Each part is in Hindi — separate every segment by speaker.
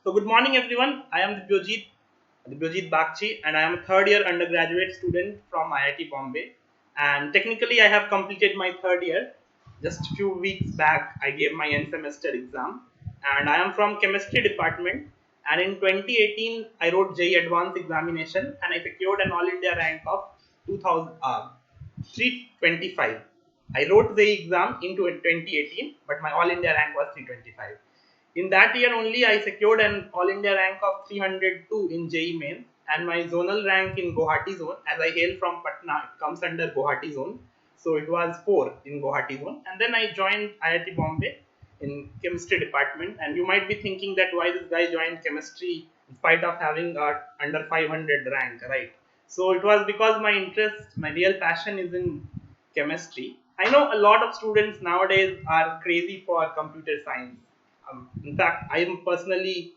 Speaker 1: So good morning everyone. I am Dibyojit Bagchi, and I am a third year undergraduate student from IIT Bombay. And technically I have completed my third year. Just a few weeks back I gave my end semester exam, and I am from chemistry department. And in 2018 I wrote JEE advanced examination and I secured an all India rank of 2000 325. I wrote the exam in 2018, but my all India rank was 325. In that year only, I secured an All India rank of 302 in JEE Main, and my zonal rank in Guwahati zone, as I hail from Patna, it comes under Guwahati zone. So it was 4 in Guwahati zone. And then I joined IIT Bombay in chemistry department. And you might be thinking that why this guy joined chemistry in spite of having a under 500 rank, right? So it was because my interest, my real passion is in chemistry. I know a lot of students nowadays are crazy for computer science. In fact, I am personally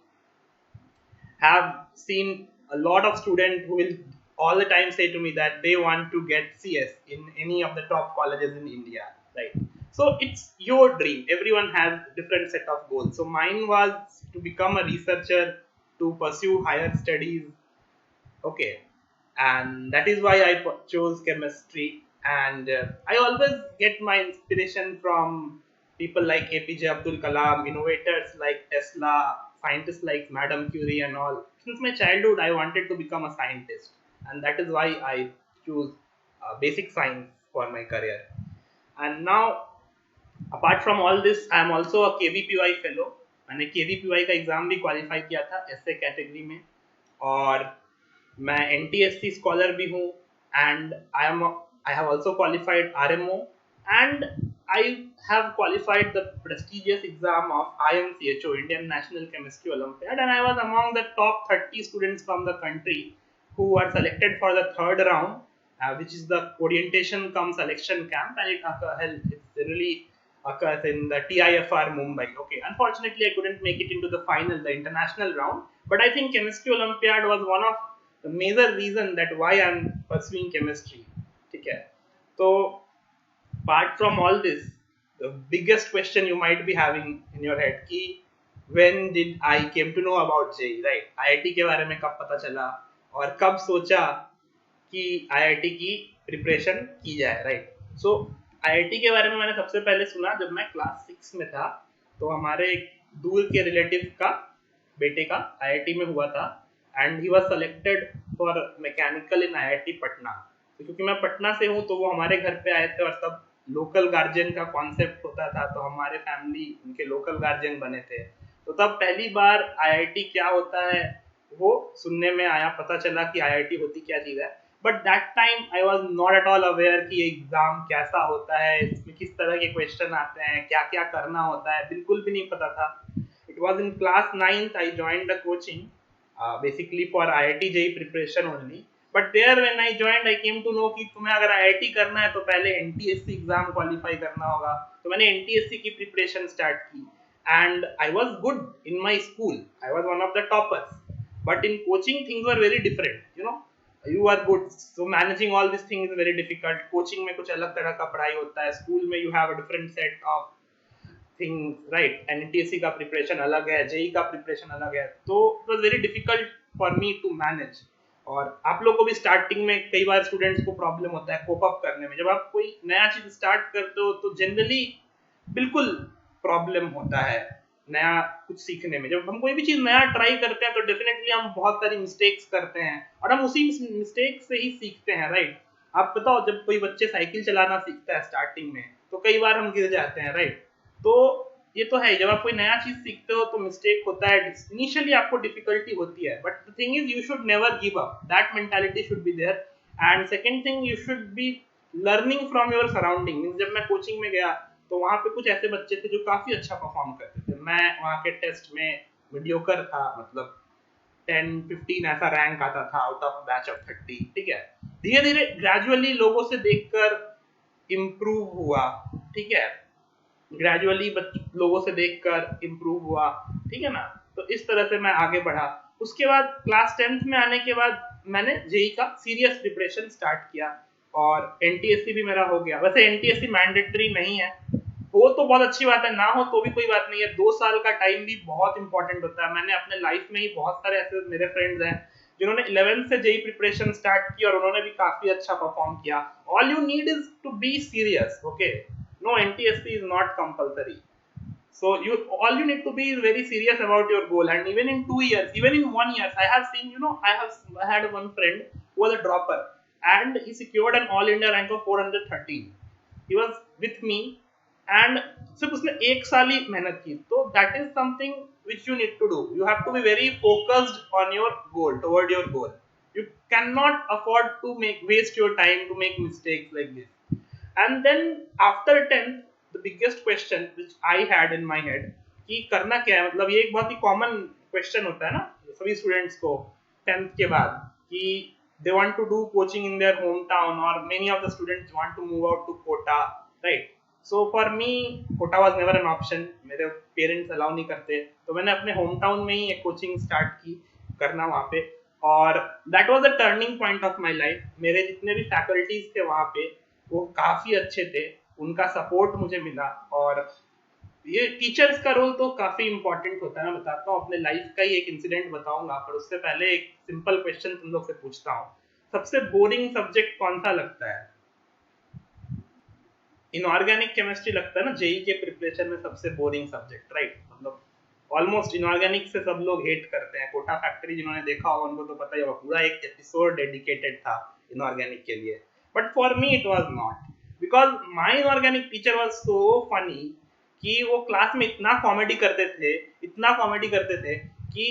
Speaker 1: have seen a lot of students who will all the time say to me that they want to get CS in any of the top colleges in India, right? So it's your dream. Everyone has different set of goals. So mine was to become a researcher, to pursue higher studies. Okay, and that is why I chose chemistry. And I always get my inspiration from people like APJ Abdul Kalam, innovators like Tesla, scientists like Madame Curie, and all. Since my childhood, I wanted to become a scientist, and that is why I choose basic science for my career. And now, apart from all this, I am also a KVPY fellow. मैंने KVPY का एग्जाम भी क्वालिफाई किया था एसए कैटेगरी में, और मैं NTSC स्कॉलर भी हूँ, and I have also qualified RMO, and I have qualified the prestigious exam of IMCHO, Indian National Chemistry Olympiad, and I was among the top 30 students from the country who were selected for the third round, which is the orientation cum selection camp, and it really occurs in the TIFR Mumbai. Okay, unfortunately I couldn't make it into the final, the international round, but I think Chemistry Olympiad was one of the major reason that why I'm pursuing chemistry. Okay, so apart from all this, the biggest question you might be having in your head कि when did I came to know about JEE, right? IIT के बारे में कब पता चला और कब सोचा कि IIT की प्रिपरेशन की जाए, राइट? सो IIT के बारे में मैंने सबसे पहले सुना जब मैं क्लास 6 में था, तो हमारे एक दूर के रिलेटिव का बेटे का IIT में हुआ था, and he was selected for mechanical in IIT Patna. तो क्योंकि मैं पटना से हूँ, तो वो हमारे घर पे आए थे, और सब लोकल गार्जियन का कॉन्सेप्ट होता था, तो हमारे फैमिली उनके लोकल गार्जियन बने थे। तो तब पहली बार IIT क्या होता है वो सुनने में आया, पता चला कि IIT होती क्या चीज़ है। But that time I was not at all aware कि एग्जाम कैसा होता है, इसमें किस तरह के क्वेश्चन आते हैं, क्या क्या करना होता है, बिल्कुल भी नहीं पता था। It was in class 9th I join the coaching basically for IIT JEE preparation only. But there when I joined, I came to know कि तुम्हें अगर IIT करना है तो पहले NTSC एग्जाम क्वालिफाई करना होगा। तो मैंने NTSC की प्रिपरेशन स्टार्ट की, and I was good in my school. I was one of the toppers. But in coaching things were very different. You know, you are good, so managing all these things is very difficult. Coaching में कुछ अलग तरह का पढ़ाई होता है, स्कूल में you have a different set of things, right? And NTSC का प्रिपरेशन अलग है, JEE का प्रिपरेशन अलग है, तो it was very difficult for me to manage. और आप लोग को भी स्टार्टिंग में कई बार स्टूडेंट्स को प्रॉब्लम होता है कोप अप करने में। जब आप कोई नया चीज स्टार्ट करते हो तो जनरली बिल्कुल प्रॉब्लम होता है नया कुछ सीखने में। जब हम कोई भी चीज नया ट्राई करते हैं तो डेफिनेटली हम बहुत सारी मिस्टेक्स करते हैं, और हम उसी मिस्टेक से ही सीखते हैं, राइट? आप बताओ, जब कोई बच्चे साइकिल चलाना सीखता है स्टार्टिंग में, तो कई बार हम गिर जाते हैं, राइट? तो ये तो है, जब आप कोई नया चीज सीखते हो तो मिस्टेक होता है, इनिशियली आपको डिफिकल्टी होती है, but the thing is you should never give up, that mentality should be there. And second thing, you should be learning from your surrounding. जब मैं कोचिंग में गया तो वहाँ पे कुछ ऐसे बच्चे थे जो काफी अच्छा परफॉर्म करते थे। मैं वहाँ के टेस्ट में मीडियोकर था, मतलब 10-15 ऐसा रैंक आता था आउट ऑफ बैच ऑफ 30। ठीक है, धीरे धीरे ग्रेजुअली लोगों से देखकर इम्प्रूव हुआ, ठीक है, ग्रेजुअली लोगों से देखकर इम्प्रूव हुआ, ठीक है ना? तो इस तरह से मैं आगे बढ़ा। उसके बाद क्लास 10th में आने के बाद मैंने JEE का सीरियस प्रिपरेशन स्टार्ट किया, और NTSC भी मेरा हो गया। वैसे NTSC मैंडेटरी नहीं है, हो तो बहुत अच्छी बात है, ना हो तो भी कोई बात नहीं है। 2 साल का टाइम भी बहुत इंपॉर्टेंट होता है। मैंने अपने लाइफ में ही बहुत सारे ऐसे मेरे फ्रेंड्स हैं जिन्होंने 11th से जेई प्रिपरेशन स्टार्ट की और उन्होंने भी काफी अच्छा परफॉर्म किया। All you need is to be serious, okay, no NTSC is not compulsory. So you all you need to be very serious about your goal, and even in 2 years, even in 1 year, I have seen, I had one friend who was a dropper, and he secured an all India rank of 413. He was with me, and सिर्फ उसने 1 साल ही मेहनत की। तो that is something which you need to do. You have to be very focused on your goal, toward your goal. You cannot afford to waste your time to make mistakes like this. And then after 10th, the biggest question which I had in my head कि करना क्या है, मतलब ये एक बहुत ही कॉमन क्वेश्चन होता है ना सभी स्टूडेंट्स को 10th के बाद कि they want to do coaching in their hometown, or many of the students want to move out to Kota, right? So for me Kota was never an option, मेरे पेरेंट्स अलाउ नहीं करते, तो मैंने अपने होम टाउन में ही एक कोचिंग स्टार्ट की करना वहाँ पे। और that was the turning point of my life. मेरे जितने भी फैकल्टीज थे वहाँ पे वो काफी अच्छे थे, उनका सपोर्ट मुझे मिला। और ये टीचर्स का रोल तो काफी इंपॉर्टेंट होता है। मैं बताता हूँ अपने लाइफ का ही एक इंसिडेंट बताऊंगा, पर उससे पहले एक सिंपल क्वेश्चन तुम लोग से पूछता हूँ। सबसे बोरिंग सब्जेक्ट कौन सा लगता है? इनऑर्गेनिक केमिस्ट्री लगता है ना जेई के प्रिपरेशन में सबसे बोरिंग सब्जेक्ट, राइट? मतलब ऑलमोस्ट इनऑर्गेनिक से सब लोग हेट करते हैं। कोटा फैक्ट्री जिन्होंने देखा होगा उनको तो पता ही होगा, पूरा एक एपिसोड डेडिकेटेड था इनऑर्गेनिक के लिए। But for me it was not, because my inorganic teacher was so funny कि वो क्लास में इतना कॉमेडी करते थे, इतना कॉमेडी करते थे कि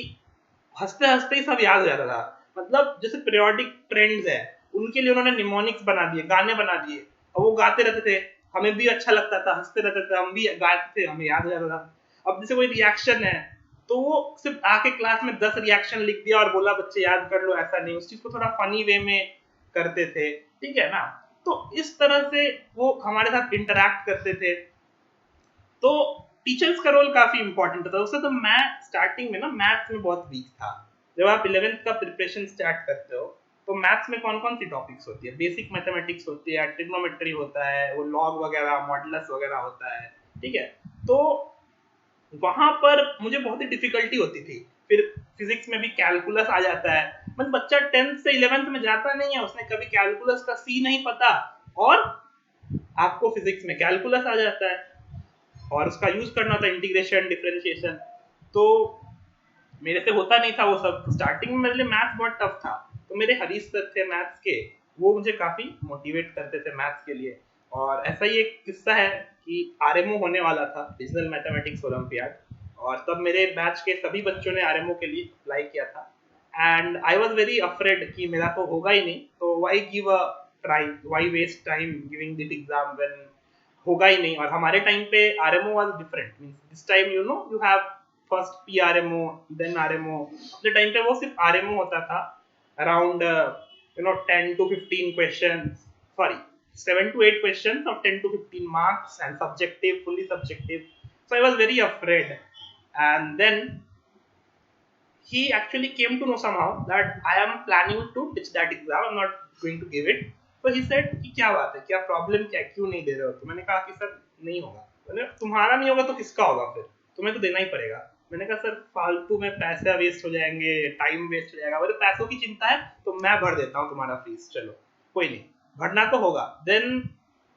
Speaker 1: हंसते हंसते ही सब याद हो जाता था। मतलब जैसे पीरियोडिक ट्रेंड्स है उनके लिए उन्होंने निमोनिक्स बना दिए, गाने बना दिए, और वो गाते रहते थे, हमें भी अच्छा लगता था, हंसते रहते थे, हम भी गाते थे, हमें याद हो जाता था। अब जैसे कोई रिएक्शन है तो वो सिर्फ आके क्लास में 10 रिएक्शन लिख दिया और बोला बच्चे याद कर लो, ऐसा नहीं, उस चीज को थोड़ा फनी वे में करते थे, ठीक है ना? तो इस तरह से वो हमारे साथ इंटरेक्ट करते थे। तो टीचर्स का रोल काफी इंपॉर्टेंट होता है। उससे तो मैं स्टार्टिंग में ना मैथ्स में बहुत वीक था। जब आप 11th का प्रिपरेशन स्टार्ट करते हो तो मैथ्स में कौन कौन सी टॉपिक्स होती है? बेसिक मैथमेटिक्स होती है, ट्रिग्नोमेट्री होता है, वो लॉग वगैरह, मॉडुलस वगैरह होता है, ठीक है? तो वहां पर मुझे बहुत ही डिफिकल्टी होती थी। फिर फिजिक्स में भी कैलकुलस आ जाता है। मतलब बच्चा 10th से 11th में जाता नहीं है, उसने कभी कैलकुलस का सी नहीं पता, और आपको फिजिक्स में कैलकुलस आ जाता है और उसका यूज करना था इंटीग्रेशन, डिफरेंशिएशन। तो मेरे से होता नहीं था वो सब। स्टार्टिंग में मेरे लिए मैथ्स बहुत टफ था, तो मेरे हरीश सर थे मैथ्स के, वो मुझे काफी मोटिवेट करते थे मैथ्स के लिए। और ऐसा ही एक किस्सा है कि आरएमओ होने वाला था, रीजनल मैथमेटिक्स ओलंपियाड, और तब मेरे बैच के सभी बच्चों ने आरएमओ के लिए अप्लाई किया था। And I was very afraid कि मेरा तो होगा ही नहीं, तो why give a try, why waste time giving this exam when होगा ही नहीं। और हमारे टाइम पे RMO was different, means this time you have first PRMO then RMO. अपने टाइम पे वो सिर्फ आरएमओ होता था, around 10 to 15 questions, sorry, 7 to 8 questions of 10 to 15 marks, and subjective, fully subjective. So I was very afraid, and then he actually came to know somehow that I am planning to ditch that exam, I'm not going to give it. So he said कि क्या बात है, क्या प्रॉब्लम, क्या क्यों नहीं दे रहे हो? तो मैंने कहा कि सर नहीं होगा। मैंने तुम्हारा नहीं होगा तो किसका होगा? फिर तुम्हें तो देना ही पड़ेगा। मैंने कहा सर फालतू में पैसे वेस्ट हो जाएंगे, टाइम वेस्ट हो जाएगा, मुझे पैसों की चिंता है तो मैं भर देता हूँ तुम्हारा फीस, चलो कोई नहीं, भरना तो होगा। देन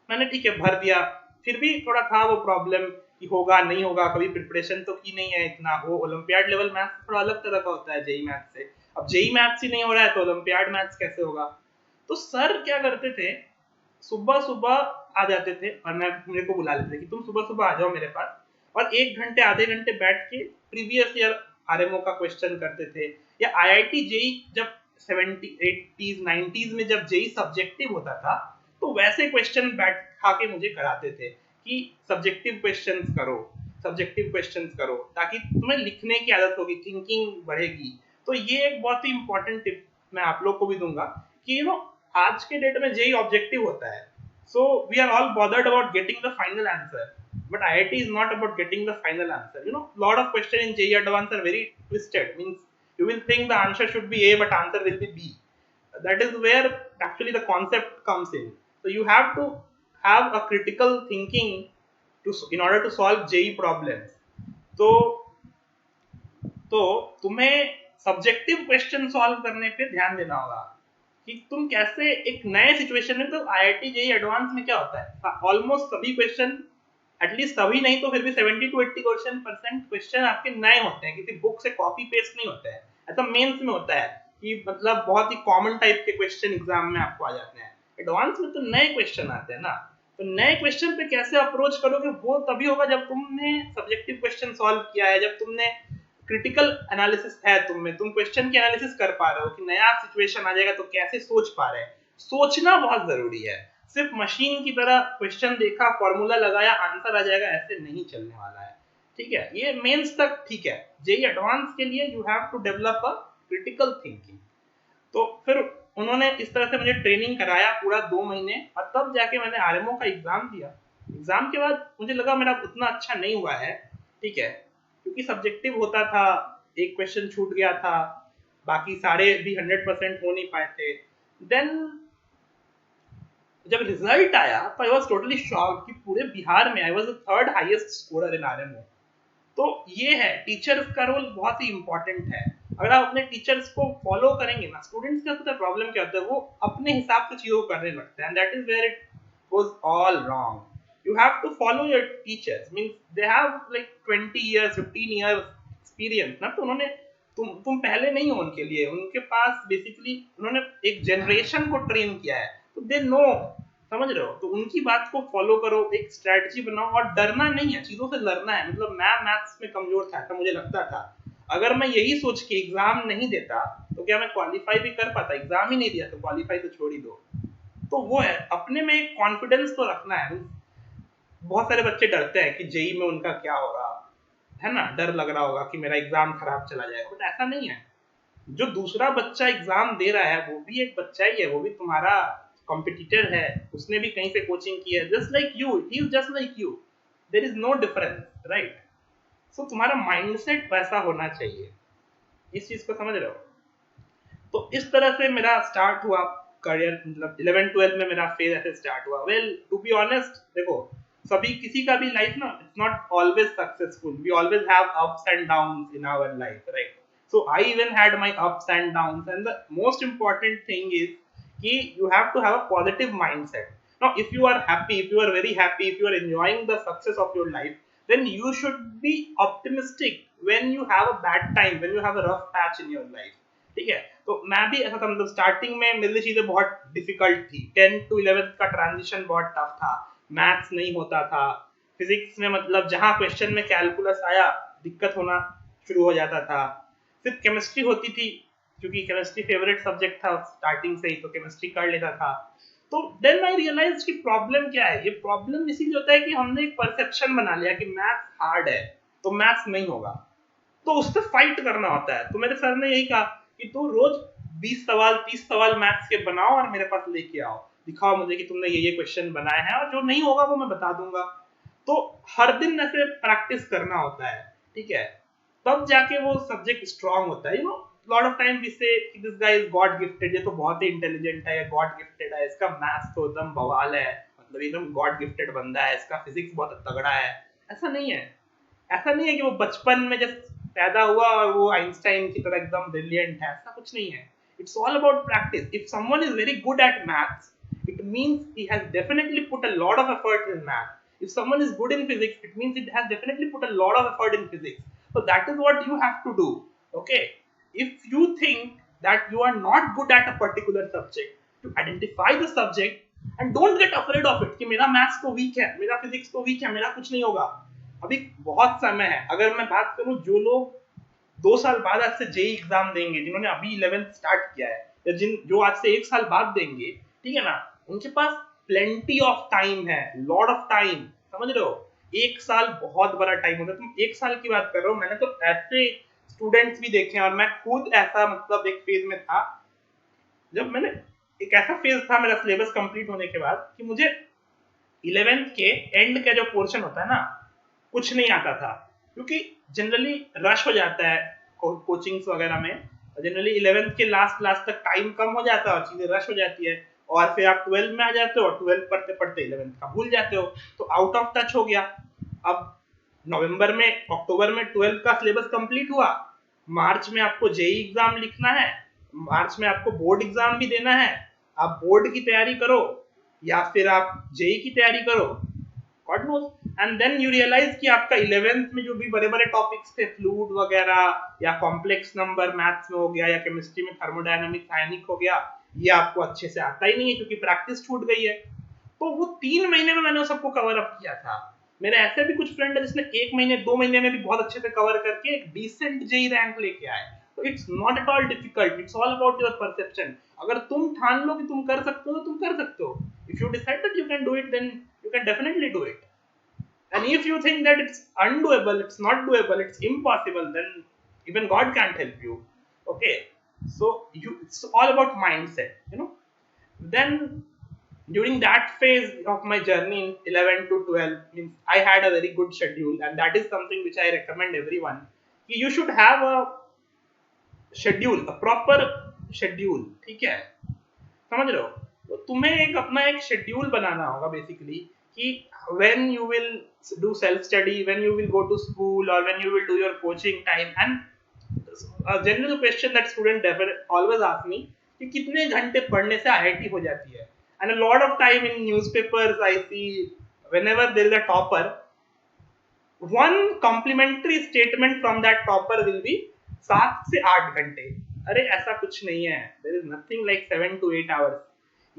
Speaker 1: मैंने ठीक है भर दिया। फिर भी थोड़ा था वो प्रॉब्लम कि होगा नहीं होगा, कभी प्रिपरेशन तो की नहीं है इतना। वो ओलंपियाड लेवल मैथ्स थोड़ा अलग तरह का होता है जेई मैथ्स से। अब जेई मैथ्स ही नहीं हो रहा है तो ओलंपियाड मैथ्स कैसे होगा? तो सर क्या करते थे, सुबह सुबह आ जाते थे और मेरे को बुला लेते थे कि तुम सुबह सुबह आ जाओ मेरे पास, और 1 घंटे आधे घंटे बैठ के प्रीवियस ईयर आरएमओ का क्वेश्चन करते थे। या आईआईटी जेई जब 70s 80s 90s में जब जेई सब्जेक्टिव होता था तो वैसे क्वेश्चन बैठा के मुझे कराते थे कि सब्जेक्टिव क्वेश्चंस करो, सब्जेक्टिव क्वेश्चंस करो, ताकि तुम्हें लिखने की आदत होगी, थिंकिंग बढ़ेगी। तो ये एक बहुत ही इंपॉर्टेंट टिप मैं आप लोग को भी दूंगा कि आज के डेट में जेई ऑब्जेक्टिव होता है। So we are all bothered about getting the final answer, but IIT is not about getting the final answer. Lot of question in JEE Advanced are very twisted. Means you will think the answer should be A, but answer will be B. That is where actually the concept comes in. So you have to have a critical thinking in order to solve JEE problems. तो तुम्हें सब्जेक्टिव क्वेश्चन सॉल्व करने पे ध्यान देना होगा कि तुम कैसे एक नए सिचुएशन में, तो IIT JEE एडवांस में क्या होता है, ऑलमोस्ट सभी क्वेश्चन, एटलीस्ट सभी नहीं तो फिर भी 70 to 80% क्वेश्चन आपके नए होते हैं, किसी बुक से कॉपी पेस्ट नहीं होते हैं। ऐसा मेंस में होता है कि मतलब बहुत ही कॉमन टाइप के क्वेश्चन एग्जाम में आपको आ जाते हैं। एडवांस में तो नए क्वेश्चन आते हैं ना, तो नए क्वेश्चन पे कैसे अप्रोच करोगे वो तभी होगा जब तुमने सब्जेक्टिव क्वेश्चन सॉल्व किया है, जब तुमने क्रिटिकल एनालिसिस है तुम क्वेश्चन की एनालिसिस कर पा रहे हो कि नया सिचुएशन आ जाएगा तो कैसे सोच पा रहे हैं। सोचना बहुत जरूरी है, सिर्फ मशीन की तरह क्वेश्चन देखा, फॉर्मूला लगाया, आंसर आ जाएगा, ऐसे नहीं चलने वाला है। ठीक है, ये मेंस तक ठीक है, जेईई एडवांस के लिए you have to develop a critical thinking. तो फिर उन्होंने इस तरह से मुझे ट्रेनिंग कराया पूरा 2 महीने, और तब जाके मैंने आरएमओ का एग्जाम दिया। एग्जाम के बाद मुझे लगा मेरा उतना अच्छा नहीं हुआ है, ठीक है, क्योंकि सब्जेक्टिव होता था, एक क्वेश्चन छूट गया था, बाकी सारे भी 100% हो नहीं पाए थे। देन जब रिजल्ट आया तो आई वाज टोटली शॉक्ड कि पूरे बिहार में I was the third highest scorer in RMO. तो ये है, टीचर्स का रोल बहुत ही इंपॉर्टेंट है। अगर आप अपने टीचर्स को फॉलो करेंगे ना, स्टूडेंट्स का पता प्रॉब्लम क्या होता है, वो अपने हिसाब से चीजों को करने लगते हैं, and that is where it goes all wrong. You have to follow your teachers, means they have like 20 years 15 years experience ना, तो उन्होंने तुम पहले नहीं हो उनके लिए, उनके पास बेसिकली उन्होंने एक जनरेशन को ट्रेन किया है, तो दे नो, समझ रहे हो, तो उनकी बात को फॉलो करो, एक स्ट्रेटजी बनाओ, और डरना नहीं है, चीजों से लड़ना है। मतलब मैं मैथ्स में कमजोर था, ऐसा मुझे लगता था, अगर मैं यही सोच के एग्जाम नहीं देता तो क्या मैं क्वालिफाई भी कर पाता, एग्जाम ही नहीं दिया तो क्वालिफाई तो छोड़ ही दो। तो वो है, अपने में एक कॉन्फिडेंस तो रखना है। बहुत सारे बच्चे डरते हैं कि जेईई में उनका क्या होगा, है ना, डर लग रहा होगा कि मेरा एग्जाम खराब चला जाएगा, बट ऐसा नहीं है। जो दूसरा बच्चा एग्जाम दे रहा है वो भी एक बच्चा ही है, वो भी तुम्हारा कॉम्पिटिटर है, उसने भी कहीं से कोचिंग की है, just like you, he is just like you, there is no difference, right. So तुम्हारा माइंडसेट वैसा होना चाहिए, इस चीज को समझ रहे हो। तो इस तरह से मेरा स्टार्ट हुआ करियर, मतलब 11-12 में मेरा फेज ऐसे स्टार्ट हुआ। वेल टू बी ऑनेस्ट, देखो सभी किसी का भी लाइफ ना, it's not always successful, we always have ups and downs in our life, right. So I even had my ups and downs, and the most important thing is कि you have to have a positive mindset. Now if you are happy, if you are very happy, if you are enjoying the success of your life, then you should be optimistic when you have a bad time, when you have a rough patch in your life, ठीक है। तो मैं भी ऐसा था, मतलब स्टार्टिंग में मेरे लिए चीजें बहुत डिफिकल्ट थी, 10 to 11 का ट्रांजिशन बहुत टफ था, मैथ्स नहीं होता था, फिजिक्स में मतलब जहां क्वेश्चन में कैलकुलस आया दिक्कत होना शुरू हो जाता था, सिर्फ केमिस्ट्री होती थी क्योंकि केमिस्ट्री फेवरेट सब्जेक्ट था स्टार्टिंग से ही, तो केमिस्ट्री कर लेता था। तो देन आई रियलाइज कि प्रॉब्लम क्या है, ये प्रॉब्लम इसीलिए होता है कि हमने एक परसेप्शन बना लिया कि मैथ्स हार्ड है तो मैथ्स नहीं होगा, तो उससे फाइट करना होता है। तो मेरे सर ने यही कहा कि तू रोज 20 सवाल 30 सवाल मैथ्स के बनाओ और मेरे पास लेके आओ, दिखाओ मुझे कि तुमने ये क्वेश्चन बनाए हैं, और जो नहीं होगा वो मैं बता दूंगा। तो हर दिन ऐसे प्रैक्टिस करना होता है, ठीक है, तब जाके वो सब्जेक्ट स्ट्रांग होता है। You know, lot of time we say this guy is god gifted, ये तो बहुत ही इंटेलिजेंट है, गॉड गिफ्टेड है, इसका मैथ्स तो एकदम बवाल है, मतलब एकदम गॉड गिफ्टेड बंदा है, इसका फिजिक्स बहुत तगड़ा है। ऐसा नहीं है, ऐसा नहीं है कि वो बचपन में जब पैदा हुआ और वो आइंस्टाइन की तरह एकदम ब्रिलियंट है, ऐसा कुछ नहीं है। It's all about practice. If someone is very good at maths, it means he has definitely put a lot of effort in math. If someone is good in physics, it means it has definitely put a lot of effort in physics. So that is what you have to do. Okay, if you think that you are not good at a particular subject, to identify the subject and don't get afraid of it कि मेरा मैथ्स तो वीक है, मेरा फिजिक्स तो वीक है, मेरा कुछ नहीं होगा, अभी बहुत समय है। अगर मैं बात करूं जो लोग 2 साल बाद आज से जेईई एग्जाम देंगे, जिन्होंने अभी 11th स्टार्ट किया है, या जो आज से 1 साल बाद देंगे, ठीक है ना, उनके पास प्लेंटी ऑफ टाइम है, लॉट ऑफ टाइम, समझ रहे हो। 1 साल बहुत बड़ा टाइम होता है। तुम 1 साल की बात कर रहे हो, मैंने तो ऐसे स्टूडेंट्स भी देखे हैं, और मैं खुद ऐसा मतलब एक फेज में था, जब मैंने एक ऐसा फेज था मेरा सिलेबस कंप्लीट होने के बाद कि मुझे 11th के एंड का जो पोर्शन होता है ना, कुछ नहीं आता था, क्योंकि जनरली रश हो जाता है कोचिंग्स वगैरह में, जनरली 11th के लास्ट क्लास तक टाइम कम हो जाता है और चीजें रश हो जाती है, और फिर आप 12 में आ जाते हो और 12 पढ़ते पढ़ते 11th का भूल जाते हो, तो आउट ऑफ टच हो गया। अब नवंबर में, अक्टूबर में 12 का सिलेबस कंप्लीट हुआ, मार्च में आपको जेई एग्जाम लिखना है, मार्च में आपको बोर्ड एग्जाम भी देना है, आप बोर्ड की तैयारी करो या फिर आप जेई की तैयारी करो, God knows. And then you realise कि आपका 11th में जो भी बड़े बड़े टॉपिक्स थे, फ्लूइड वगैरह या कॉम्प्लेक्स नंबर मैथ्स में हो गया या केमिस्ट्री में थर्मोडायनामिक्स आयनिक हो गया, ये आपको अच्छे से आता ही नहीं है क्योंकि प्रैक्टिस छूट गई है। तो वो 3 महीने में मैंने उस सबको कवर अप किया था। मेरे ऐसे भी कुछ फ्रेंड है जिसने 1 महीने 2 महीने में भी बहुत अच्छे से कवर करके एक डिसेंट जेई रैंक लेके आए। तो it's not at all difficult, it's all about your perception. अगर तुम ठान लो कि तुम कर सकते हो तो तुम कर सकते हो। If you decide that you can do it, then you can definitely do it. And if you think that it's undoable, it's not doable, it's impossible, then even God can't help you. Okay, so it's all about mindset, you know. Then during that phase of my journey in 11 to 12, means I had a very good schedule, and that is something which I recommend everyone. You should have a schedule, a proper schedule, ठीक है, समझ रहे हो? तो तुम्हें एक अपना एक शेड्यूल बनाना होगा बेसिकली कि when you will do self study, when you will go to school, or when you will do your coaching time. And a general question that student always ask me कि कितने घंटे पढ़ने से IIT हो जाती है. And a lot of time in newspapers I see whenever there is a topper, one complimentary statement from that topper will be 7 से 8 घंटे. अरे ऐसा कुछ नहीं है. There is nothing like 7 to 8 hours.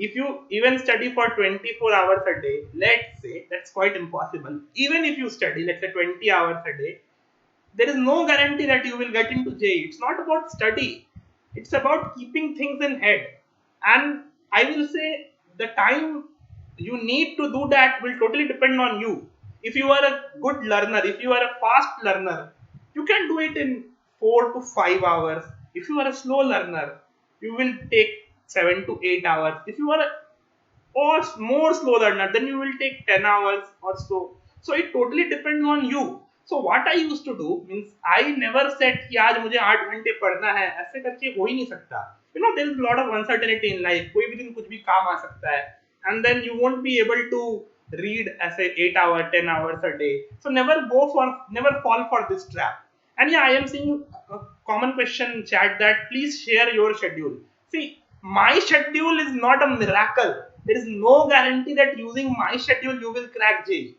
Speaker 1: If you even study for 24 hours a day, let's say, that's quite impossible. Even if you study, let's say 20 hours a day, there is no guarantee that you will get into JEE. It's not about study. It's about keeping things in head. And I will say the time you need to do that will totally depend on you. If you are a good learner, if you are a fast learner, you can do it in 4 to 5 hours. If you are a slow learner, you will take 7 to 8 hours. If you are or more slow learner, then you will take 10 hours or so. So it totally depends on you. So what I used to do means I never said कि आज मुझे 8 घंटे पढ़ना है, ऐसे करके हो ही नहीं सकता. You know, there is a lot of uncertainty in life. कोई भी दिन कुछ भी काम आ सकता है. And then you won't be able to read as a 8 hour, 10 hours a day. So never fall for this trap. And yeah, I am seeing a common question in chat that please share your schedule. See, my schedule is not a miracle. There is no guarantee that using my schedule you will crack JEE.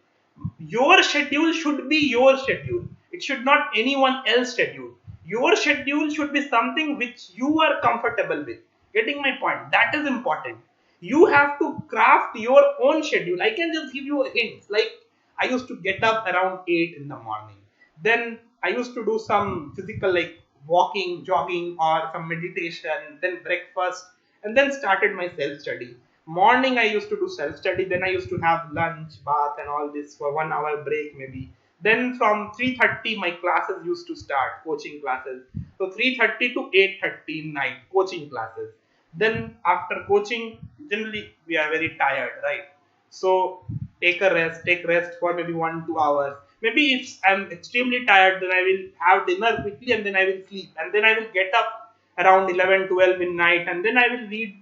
Speaker 1: Your schedule should be your schedule. It should not anyone else's schedule. Your schedule should be something which you are comfortable with. Getting my point? That is important. You have to craft your own schedule. I can just give you hints. Like I used to get up around 8 in the morning. Then I used to do some physical like walking, jogging, or some meditation, then breakfast, and then started my self-study. Morning I used to do self-study, then I used to have lunch, bath, and all this for 1 hour break maybe. Then from 3:30 my classes used to start, coaching classes. So 3:30 to 8:30 night, coaching classes. Then after coaching, generally we are very tired, right? So take rest for maybe 1-2 hours. Maybe if I'm extremely tired, then I will have dinner quickly and then I will sleep. And then I will get up around 11-12 midnight and then I will read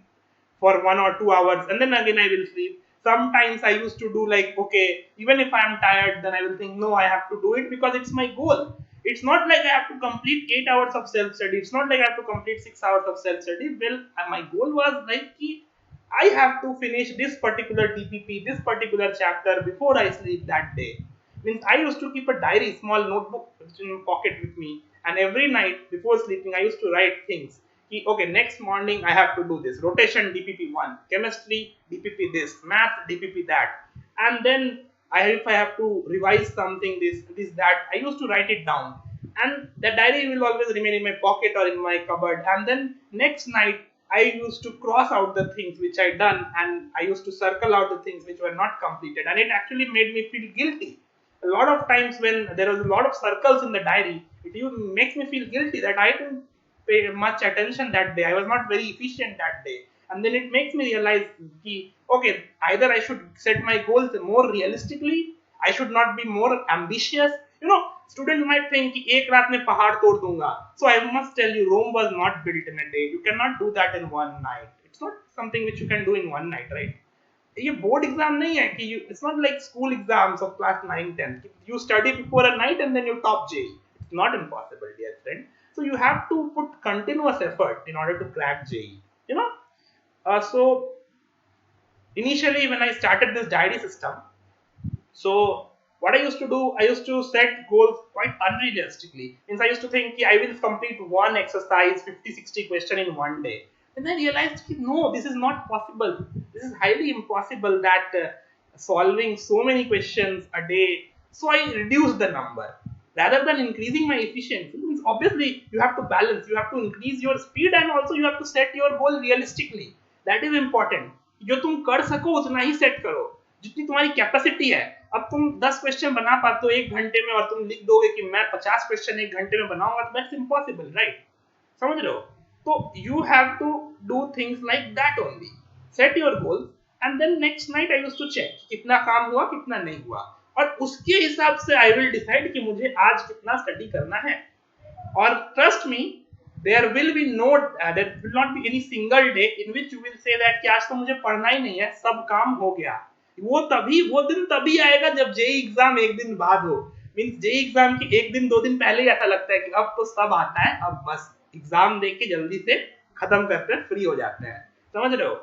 Speaker 1: for 1 or 2 hours and then again I will sleep. Sometimes I used to do like, okay, even if I am tired, then I will think, no, I have to do it because it's my goal. It's not like I have to complete 8 hours of self-study. It's not like I have to complete 6 hours of self-study. Well, my goal was like, I have to finish this particular DPP, this particular chapter before I sleep that day. Means I used to keep a diary, small notebook in pocket with me, and every night before sleeping I used to write things. Okay, next morning I have to do this. Rotation DPP 1, chemistry DPP this, math DPP that. And then if I have to revise something, this, that, I used to write it down. And the diary will always remain in my pocket or in my cupboard. And then next night I used to cross out the things which I done and I used to circle out the things which were not completed. And it actually made me feel guilty. A lot of times when there was a lot of circles in the diary, it even makes me feel guilty that I didn't pay much attention that day. I was not very efficient that day. And then it makes me realize, okay, either I should set my goals more realistically, I should not be more ambitious. You know, students might think, एक रात में पहाड़ तोड़ दूंगा. So I must tell you, Rome was not built in a day. You cannot do that in one night. It's not something which you can do in one night, right? ये बोर्ड एग्जाम नहीं है कि it's not like school exams of class 9 10 you study before a night and then you top JEE it's not impossible dear friend so you have to put continuous effort in order to crack JEE you know so initially when I started this diary system so what I used to do, I used to set goals quite unrealistically. Means I used to think I will complete one exercise, 50-60 question in one day. Then I realized no, this is not possible. This is highly impossible that solving so many questions a day. So I reduced the number. Rather than increasing my efficiency, means obviously you have to balance, you have to increase your speed and also you have to set your goal realistically. That is important. जो तुम कर सको उतना ही सेट करो जितनी तुम्हारी कैपेसिटी है अब तुम 10 क्वेश्चन बना पाते हो 1 घंटे में और तुम लिख दोगे कि मैं 50 क्वेश्चन 1 घंटे में बनाऊंगा तो दैट्स इम्पॉसिबल राइट समझ रहे हो तो you have to do things like that only set your goals and then next night I used to check कितना काम हुआ कितना नहीं हुआ और उसके हिसाब से आई विल डिसाइड कि मुझे आज कितना स्टडी करना है और trust me there will be no there will not be any single day in which you will say that कि आज तो मुझे पढ़ना ही नहीं है सब काम हो गया वो दिन तभी आएगा जब जेई एग्जाम एक दिन बाद हो मींस जेई एग्जाम की एक दिन 2 दिन पहले ही ऐसा लगता है कि अब तो सब आता है अब बस एग्जाम दे के जल्दी से खत्म करते हैं फ्री हो जाते हैं समझ रहे हो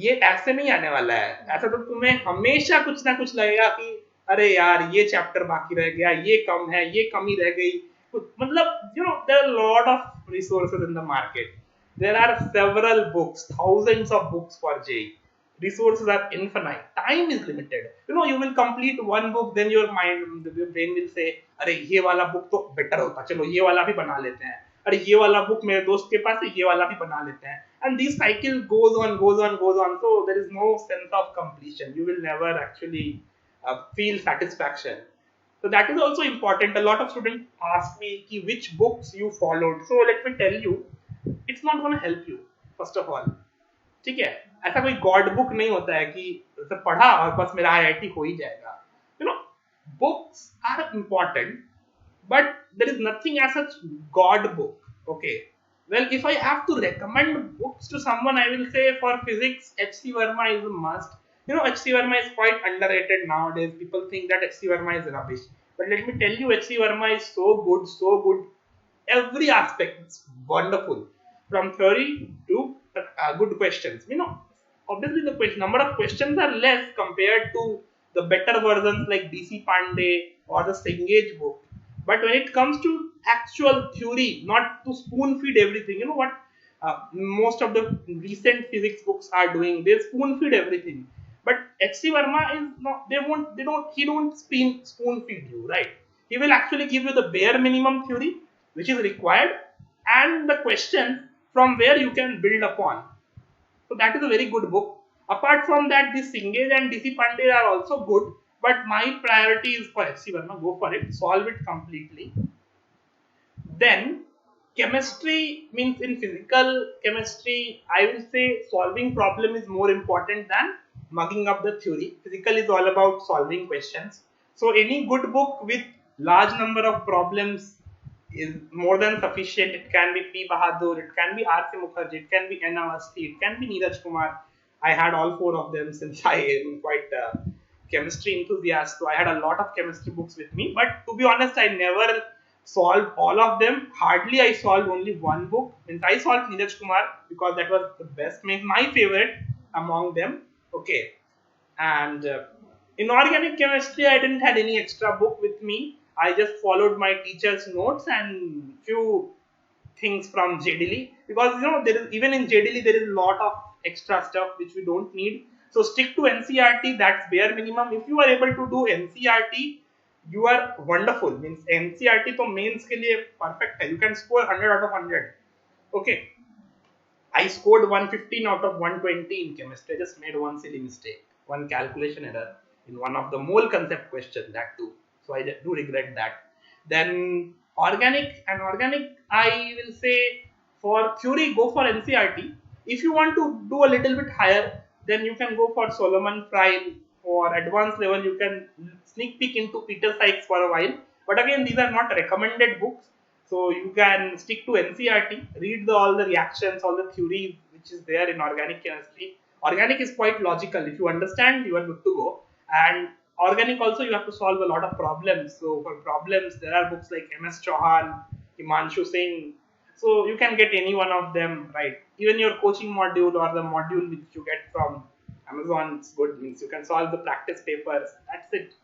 Speaker 1: ये ऐसे नहीं आने वाला है ऐसा तो तुम्हें हमेशा कुछ ना कुछ लगेगा कि अरे यार ये चैप्टर बाकी रह गया ये कम है ये कमी रह गई मतलब you know there are a lot of resources in the market there are several books thousands of books for JEE resources are infinite time is limited you know you will complete one book then your brain will say अरे ये वाला बुक तो बेटर होता चलो ये वाला भी बना लेते हैं अरे ये वाला बुक मेरे दोस्त के पास है ये वाला भी बना लेते हैं and this cycle goes on so there is no sense of completion you will never actually feel satisfaction so that is also important. A lot of students ask me ki which books you followed. So let me tell you, it's not going to help you. First of all, ठीक है? ऐसा कोई God book नहीं होता है कि उसे पढ़ा और बस मेरा IIT हो ही जाएगा. You know, books are important, but there is nothing as such God book. Okay. Well, if I have to recommend books to someone, I will say for physics, H.C. Verma is a must. You know, H.C. Verma is quite underrated nowadays. People think that H.C. Verma is rubbish. But let me tell you, H.C. Verma is so good. Every aspect, it's wonderful. From theory to good questions. You know, obviously the number of questions are less compared to the better versions like D.C. Pandey or the Cengage book. But when it comes to actual theory, not to spoon feed everything, you know what most of the recent physics books are doing, they spoon feed everything. But H.C. Verma is not, he don't spoon feed you, right? He will actually give you the bare minimum theory, which is required, and the questions from where you can build upon. So that is a very good book. Apart from that, this Cengage and DC Pandey are also good, but my priority is for H.C. Verma. Go for it, solve it completely. Then chemistry means in physical chemistry, I will say solving problem is more important than mugging up the theory. Physical is all about solving questions. So any good book with large number of problems is more than sufficient. It can be P. Bahadur, it can be R. C. Mukherjee, it can be N. Awasthi, it can be Neeraj Kumar. I had all 4 of them since I am quite a chemistry enthusiast. So I had a lot of chemistry books with me. But to be honest, I never solved all of them. Hardly I solved only one book. Means I solved Neeraj Kumar because that was the best, means my favorite among them. Okay. And in organic chemistry, I didn't had any extra book with me. I just followed my teacher's notes and few things from JDL because you know there is even in JDL there is a lot of extra stuff which we don't need. So stick to NCRT. That's bare minimum. If you are able to do NCRT, you are wonderful. Means NCRT तो mains के लिए perfect है. You can score 100 out of 100. Okay. I scored 115 out of 120 in chemistry. I just made one silly mistake, one calculation error in one of the mole concept question, that too. So I do regret that. Then organic, I will say for theory, go for NCRT. If you want to do a little bit higher, then you can go for Solomon Fry. For advanced level, you can sneak peek into Peter Sykes for a while. But again, these are not recommended books. So you can stick to NCRT, read all the reactions, all the theories which is there in organic chemistry. Organic is quite logical. If you understand, you are good to go. And organic also, you have to solve a lot of problems. So for problems, there are books like MS Chauhan, Himanshu Singh. So you can get any one of them, right? Even your coaching module or the module which you get from Amazon is good. Means you can solve the practice papers. That's it.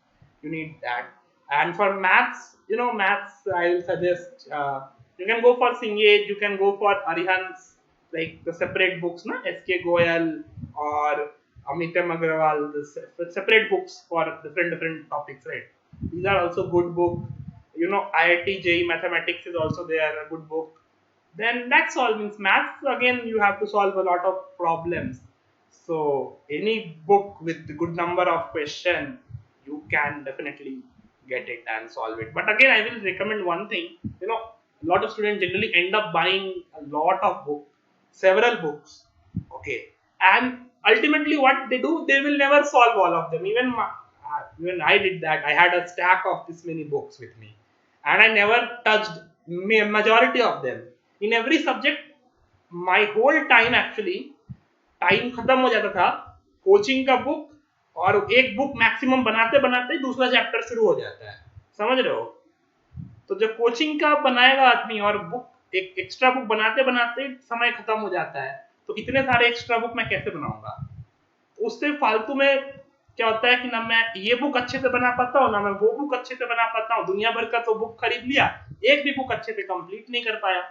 Speaker 1: You need that. And for maths, maths, I will suggest you can go for Cengage, you can go for Arihant's, like the separate books, na? S.K. Goyal or Amitam Agrawal, the separate books for different topics, right? These are also good book. IIT JEE Mathematics is also there, a good book. Then that's all. Means maths, again, you have to solve a lot of problems. So any book with a good number of questions, you can definitely get it and solve it. But again, I will recommend one thing. A lot of students generally end up buying a lot of books, several books. Okay, and ultimately, what they do, they will never solve all of them. Even I did that. I had a stack of this many books with me, and I never touched majority of them. In every subject, my whole time actually time खत्म हो जाता था कोचिंग का बुक और एक बुक मैक्सिमम बनाते बनाते दूसरा चैप्टर शुरू हो जाता है, समझ रहे हो? तो जब कोचिंग का बनाएगा आदमी और बुक एक एक्स्ट्रा बुक बनाते बनाते समय खत्म हो जाता है, तो इतने सारे एक्स्ट्रा बुक मैं कैसे बनाऊंगा? उससे फालतू में क्या होता है कि ना मैं ये बुक अच्छे से बना पाता हूँ, ना मैं वो बुक अच्छे से बना पाता हूँ। दुनिया भर का तो बुक खरीद लिया, एक भी बुक अच्छे से कंप्लीट नहीं कर पाया।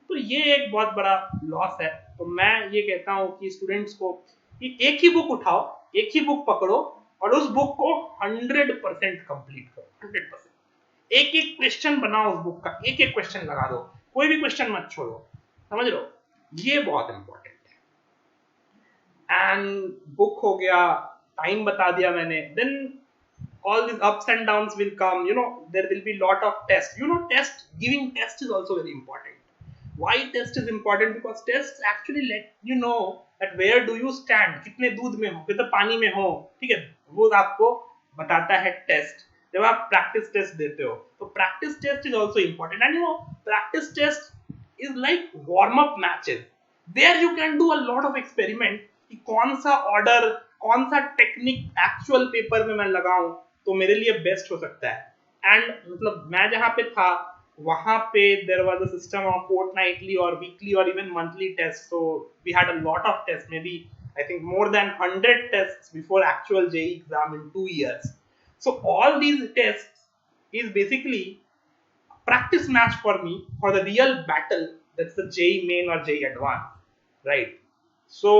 Speaker 1: तो ये एक बहुत बड़ा लॉस है। तो मैं ये कहता हूँ कि स्टूडेंट्स को कि एक ही बुक उठाओ, एक ही बुक पकड़ो और उस बुक को 100% कंप्लीट करो। 100%। एक एक क्वेश्चन बनाओ उस बुक का, एक एक क्वेश्चन लगा दो, कोई भी क्वेश्चन मत छोड़ो, समझ लो? ये बहुत इंपॉर्टेंट है। एंड बुक हो गया, टाइम बता दिया मैंने, then all these ups and downs will come. There will be lot of tests. Giving test is also very important. Why test is important? Because tests actually let you know that where do you stand, कितने दूध में हो, कितने पानी में हो, ठीक है? वो आपको बताता है टेस्ट। जब आप प्रैक्टिस टेस्ट देते हो तो practice test is also important. And practice test is like warm up matches. There you can do a lot of experiment कि कौन सा ऑर्डर, कौन सा टेक्निक एक्चुअल पेपर में मैं लगाऊं तो मेरे लिए बेस्ट हो सकता है। एंड मतलब मैं जहाँ पे था वहाँ पे there was a system of fortnightly or weekly or even monthly tests. So we had a lot of tests, maybe I think more than 100 tests before actual JEE exam in 2 years. So all these tests is basically a practice match for me for the real battle, that's the JEE main or JEE advanced, right? So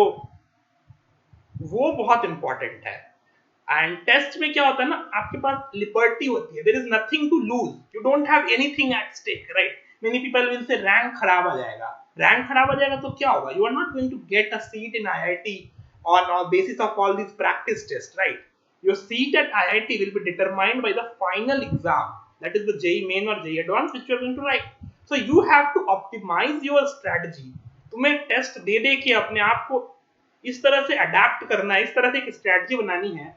Speaker 1: वो बहुत important है। एंड टेस्ट में क्या होता है ना, आपके पास लिबर्टी होती है, there is nothing to lose, you don't have anything at stake, right? Many people will say rank खराब आ जाएगा। रैंक खराब आ जाएगा तो क्या होगा? You are not going to get a seat in IIT on basis of all these practice tests, right? Your seat at IIT will be determined by the final exam, that is the JEE main or JEE advanced which you are going to write. So you have to optimize your strategy. तुम्हें टेस्ट दे दे के अपने आप को इस तरह से अडेप्ट करना है, इस तरह से एक स्ट्रेटजी बनानी है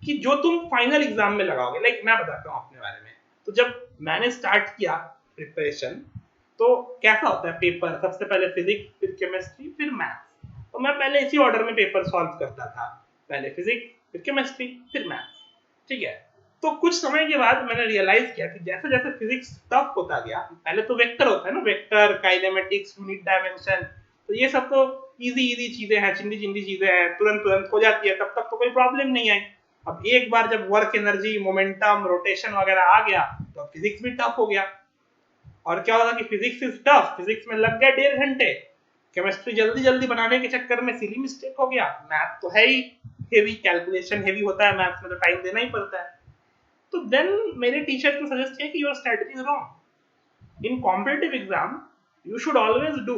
Speaker 1: कि जो तुम फाइनल एग्जाम में लगाओगे। लाइक मैं बताता हूँ अपने बारे में। तो जब मैंने स्टार्ट किया प्रिपरेशन तो कैसा होता है पेपर, सबसे पहले फिजिक्स, फिर केमिस्ट्री, फिर मैथ्स। तो मैं पहले इसी ऑर्डर में पेपर सॉल्व करता था, पहले फिजिक्स, फिर केमिस्ट्री, फिर मैथ्स, ठीक है? तो कुछ समय के बाद मैंने रियलाइज किया कि जैसे जैसे फिजिक्स टफ होता गया, पहले तो वेक्टर होता है ना, वेक्टर, काइनेमेटिक्स, यूनिट डायमेंशन, तो ये सब तो इजी चीजें हैं, चिंदी चीजें हैं, तुरंत हो जाती है, तब तक तो कोई प्रॉब्लम नहीं आई। अब एक बार जब वर्क एनर्जी, मोमेंटम, रोटेशन वगैरह आ गया तो फिजिक्स भी टफ हो गया। और क्या होगा कि फिजिक्स इज टफ, फिजिक्स में लग गए 1.5 घंटे, केमिस्ट्री जल्दी बनाने के चक्कर में सिली मिस्टेक हो गया, मैथ तो है ही हेवी, कैलकुलेशन हेवी होता है मैथ्स में, तो टाइम देना ही पड़ता है। तो देन मेरे टीचर को सजेस्ट किया कि your strategy is wrong. In competitive exam you should always do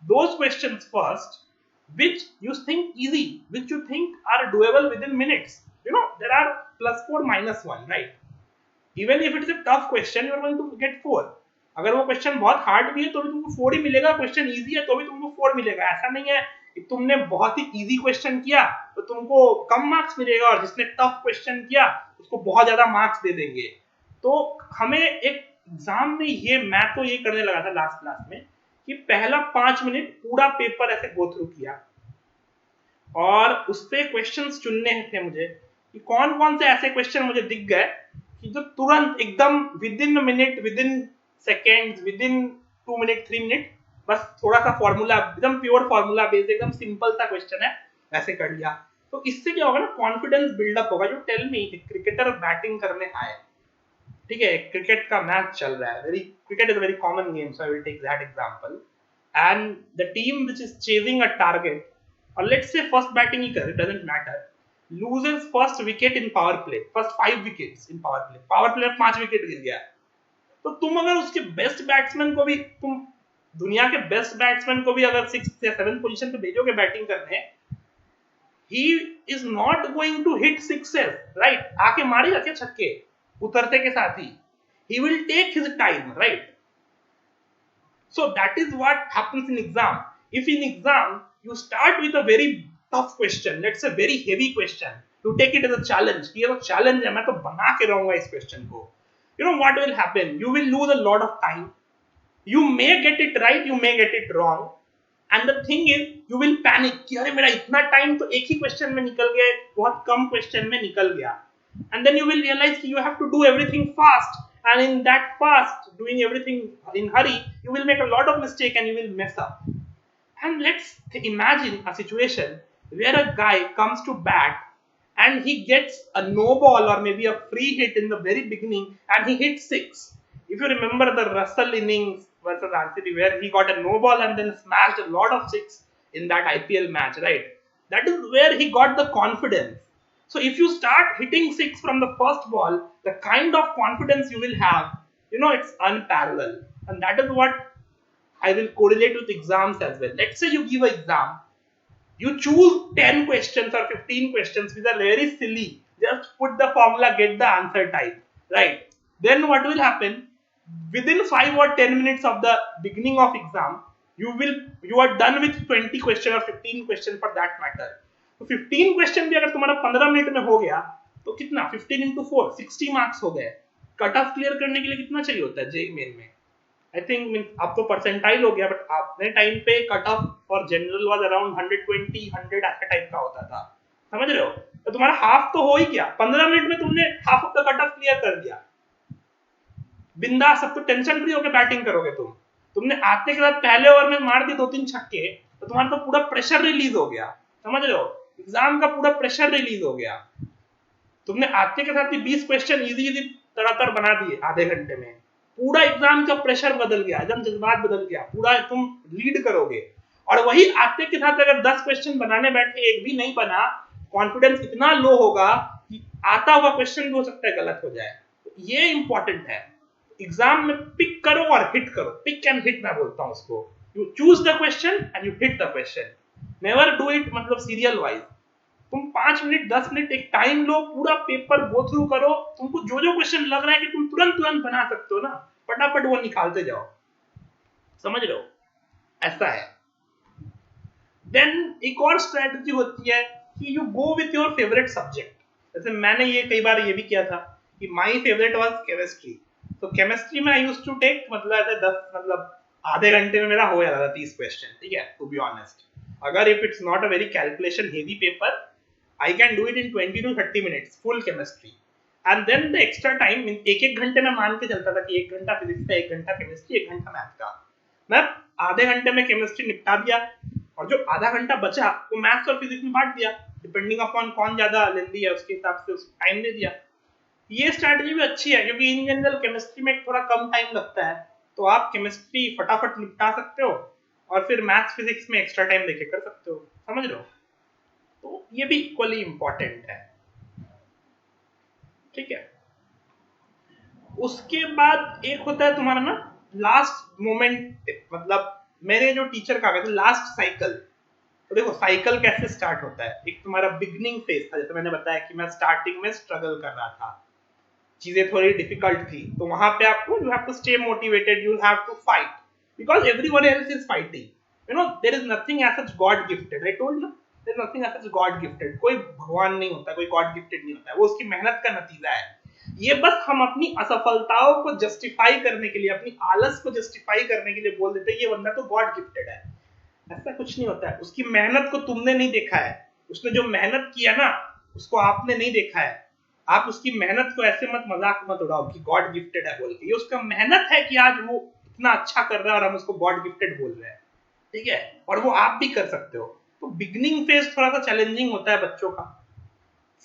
Speaker 1: those questions first which you think easy, which you think are doable within minutes. There are +4 -1, right? Even if it is a tough question, you are going to get 4. अगर वो क्वेश्चन बहुत हार्ड भी है तो भी तुमको 4 ही मिलेगा, क्वेश्चन इजी है तो भी तुमको 4 मिलेगा। ऐसा नहीं है कि तुमने बहुत ही इजी क्वेश्चन किया तो तुमको कम मार्क्स मिलेगा और जिसने टफ क्वेश्चन किया उसको बहुत ज्यादा मार्क्स दे देंगे। तो हमें एक एग्जाम में मैं तो ये करने लगा था लास्ट क्लास में कि पहला 5 मिनट पूरा पेपर ऐसे गो थ्रू किया, और उससे क्वेश्चंस चुनने थे मुझे कि कौन कौन से ऐसे क्वेश्चन मुझे दिख गए कि जो तुरंत एकदम with in minute, with in seconds, with in 2 minute 3 minute, बस थोड़ा सा फॉर्मूला, एकदम प्योर फॉर्मूला बेस्ड, एकदम सिंपल सा क्वेश्चन है, वैसे कर लिया। तो इससे क्या होगा ना, कॉन्फिडेंस बिल्डअप होगा। जो टेल मी क्रिकेटर बैटिंग करने आए, ठीक है, क्रिकेट का मैच चल रहा है, very cricket is a very common game, so I will take that example, and the team which is chasing a target, और लेट्स से फर्स्ट बैटिंग ही कर, it doesn't matter, loses first wicket in power play, first 5 wickets in power play में 5 विकेट गिर गया, तो तुम अगर उसके बेस्ट बैट्समैन को भी, तुम दुनिया के बेस्ट बैट्समैन को भी अगर 6th या 7th पोजीशन पे भेजोगे बैटिंग करने, he is not going to hit sixes, right? आके मारेगा क्या छक्के उतरते के साथ ही, he will take his time, right? So that is what happens in exam. If in exam you start with a very tough question, let's say very heavy question, you take it as a challenge, ये तो challenge है, मैं तो बना के रहूंगा इस question को, you know what will happen? You will lose a lot of time. You may get it right, you may get it wrong, and the thing is you will panic कि अरे मेरा इतना टाइम तो एक ही क्वेश्चन में निकल गया, बहुत कम क्वेश्चन में निकल गया, and then you will realize कि you have to do everything fast, and in that fast doing everything in hurry, you will make a lot of mistake and you will mess up. And let's imagine a situation where a guy comes to bat and he gets a no ball or maybe a free hit in the very beginning and he hits 6. If you remember the Russell innings versus RCB where he got a no ball and then smashed a lot of 6 in that IPL match, right? That is where he got the confidence. So if you start hitting 6 from the first ball, the kind of confidence you will have, you know, it's unparalleled. And that is what I will correlate with exams as well. Let's say you give an exam, you choose 10 questions or 15 questions which are very silly, just put the formula, get the answer type, right? Then what will happen? Within 5 or 10 minutes of the beginning of exam, you are done with 20 question or 15 question for that matter. तो 15 क्वेश्चन भी अगर तुम्हारा 15 मिनट में हो गया तो कितना, 15 into 4 60 मार्क्स हो गए। कट ऑफ क्लियर करने के लिए कितना चाहिए होता है जेईई मेन में? आई थिंक अब तो परसेंटाइल हो गया, बट अपने टाइम पे cut off for general was around 120 100 ऐसा टाइप का होता था, समझ रहे हो? तो तुम्हारा हाफ तो हो ही गया, 15 मिनट में तुमने half of the cut off clear कर दिया, बिंदास। सब तो टेंशन फ्री होकर बैटिंग करोगे तुमने आते के बाद पहले ओवर में मार दी 2-3 छक्के, तो तुम्हारा तो पूरा प्रेशर रिलीज हो गया, समझ रहे हो? एग्जाम का पूरा प्रेशर रिलीज हो गया। तुमने आते के साथ ही 20 क्वेश्चन इजी इजी तड़ातड़ बना दिए आधे घंटे में, पूरा एग्जाम का प्रेशर बदल गया, एकदम जज्बात बदल गया, पूरा तुम लीड करोगे। और वही आते के साथ अगर 10 क्वेश्चन बनाने बैठे एक भी नहीं बना, कॉन्फिडेंस इतना लो होगा कि आता हुआ क्वेश्चन भी हो सकता है गलत हो जाए। ये इंपॉर्टेंट है, एग्जाम में पिक करो और हिट करो, पिक एंड हिट मैं बोलता हूं उसको। You choose the question and you hit the question, never do it मतलब सीरियल वाइज। तुम 5 मिनट 10 मिनट एक टाइम लो, पूरा पेपर गो थ्रू करो, तुमको जो जो क्वेश्चन लग रहा है कि तुम तुरंत तुरंत बना सकते हो ना, फटाफट वो निकालते जाओ, समझ रहे हो? ऐसा है। देन एक और स्ट्रेटजी होती है कि you go with your favourite subject. जैसे मैंने ये कई बार ये भी किया था कि माय फेवरेट वाज केमिस्ट्री, तो केमिस्ट्री में आई यूज्ड टू टेक मतलब ऐसे 10 मतलब आधे घंटे में मेरा हो जाता था 30 क्वेश्चन, ठीक है, टू बी ऑनेस्ट। अगर if it's not a very calculation heavy paper, I can do it in 20 to 30 minutes full chemistry, and then the extra time एक घंटे में मान के चलता था कि 1 घंटा फिजिक्स का, 1 घंटा केमिस्ट्री, 1 घंटा मैथ का। मैं आधे घंटे में केमिस्ट्री निपटा दिया और जो आधा घंटा बचा वो मैथ्स और फिजिक्स में बांट दिया, डिपेंडिंग अपॉन कौन ज्यादा लेंदी है उसके हिसाब से उसको टाइम दे दिया। ये स्ट्रैटेजी भी अच्छी है क्योंकि इन जनरल केमिस्ट्री में थोड़ा कम टाइम लगता है, तो आप केमिस्ट्री फटाफट निपटा सकते हो और फिर मैथ्स फिजिक्स में एक्स्ट्रा टाइम देके कर सकते हो, समझ रहे हो? तो ये भी इक्वली इंपॉर्टेंट है, ठीक है। उसके बाद एक होता है तुम्हारा ना लास्ट मोमेंट, मतलब मेरे जो टीचर कहा गया था लास्ट साइकिल। तो देखो साइकिल कैसे स्टार्ट होता है, एक तुम्हारा बिगनिंग फेज था, जैसे मैंने बताया कि मैं स्टार्टिंग में स्ट्रगल कर रहा था, चीजें थोड़ी डिफिकल्ट थी, तो वहां पे आपको you have to stay motivated, you have to fight because everyone else is fighting, you know there is nothing as such God gifted. I told you there is nothing as such God gifted, कोई भगवान नहीं होता, कोई गॉड गिफ्टेड नहीं होता है, वो उसकी मेहनत का नतीजा है। ये बस हम अपनी असफलताओं को जस्टिफाई करने के लिए, अपनी आलस को जस्टिफाई करने के लिए बोल देते हैं ये बंदा तो गॉड गिफ्टेड है। ऐसा कुछ नहीं होता है, उसकी मेहनत को तुमने नहीं देखा है, उसने जो मेहनत किया ना उसको आपने नहीं देखा है। आप उसकी मेहनत को ऐसे मजाक मत उड़ाओ कि गॉड गिफ्टेड है बोल के। ये उसका मेहनत है कि आज वो इतना अच्छा कर रहा है और हम उसको गॉड गिफ्टेड बोल रहे हैं, ठीक है। और वो आप भी कर सकते हो। तो बिगनिंग फेज थोड़ा सा चैलेंजिंग होता है बच्चों का।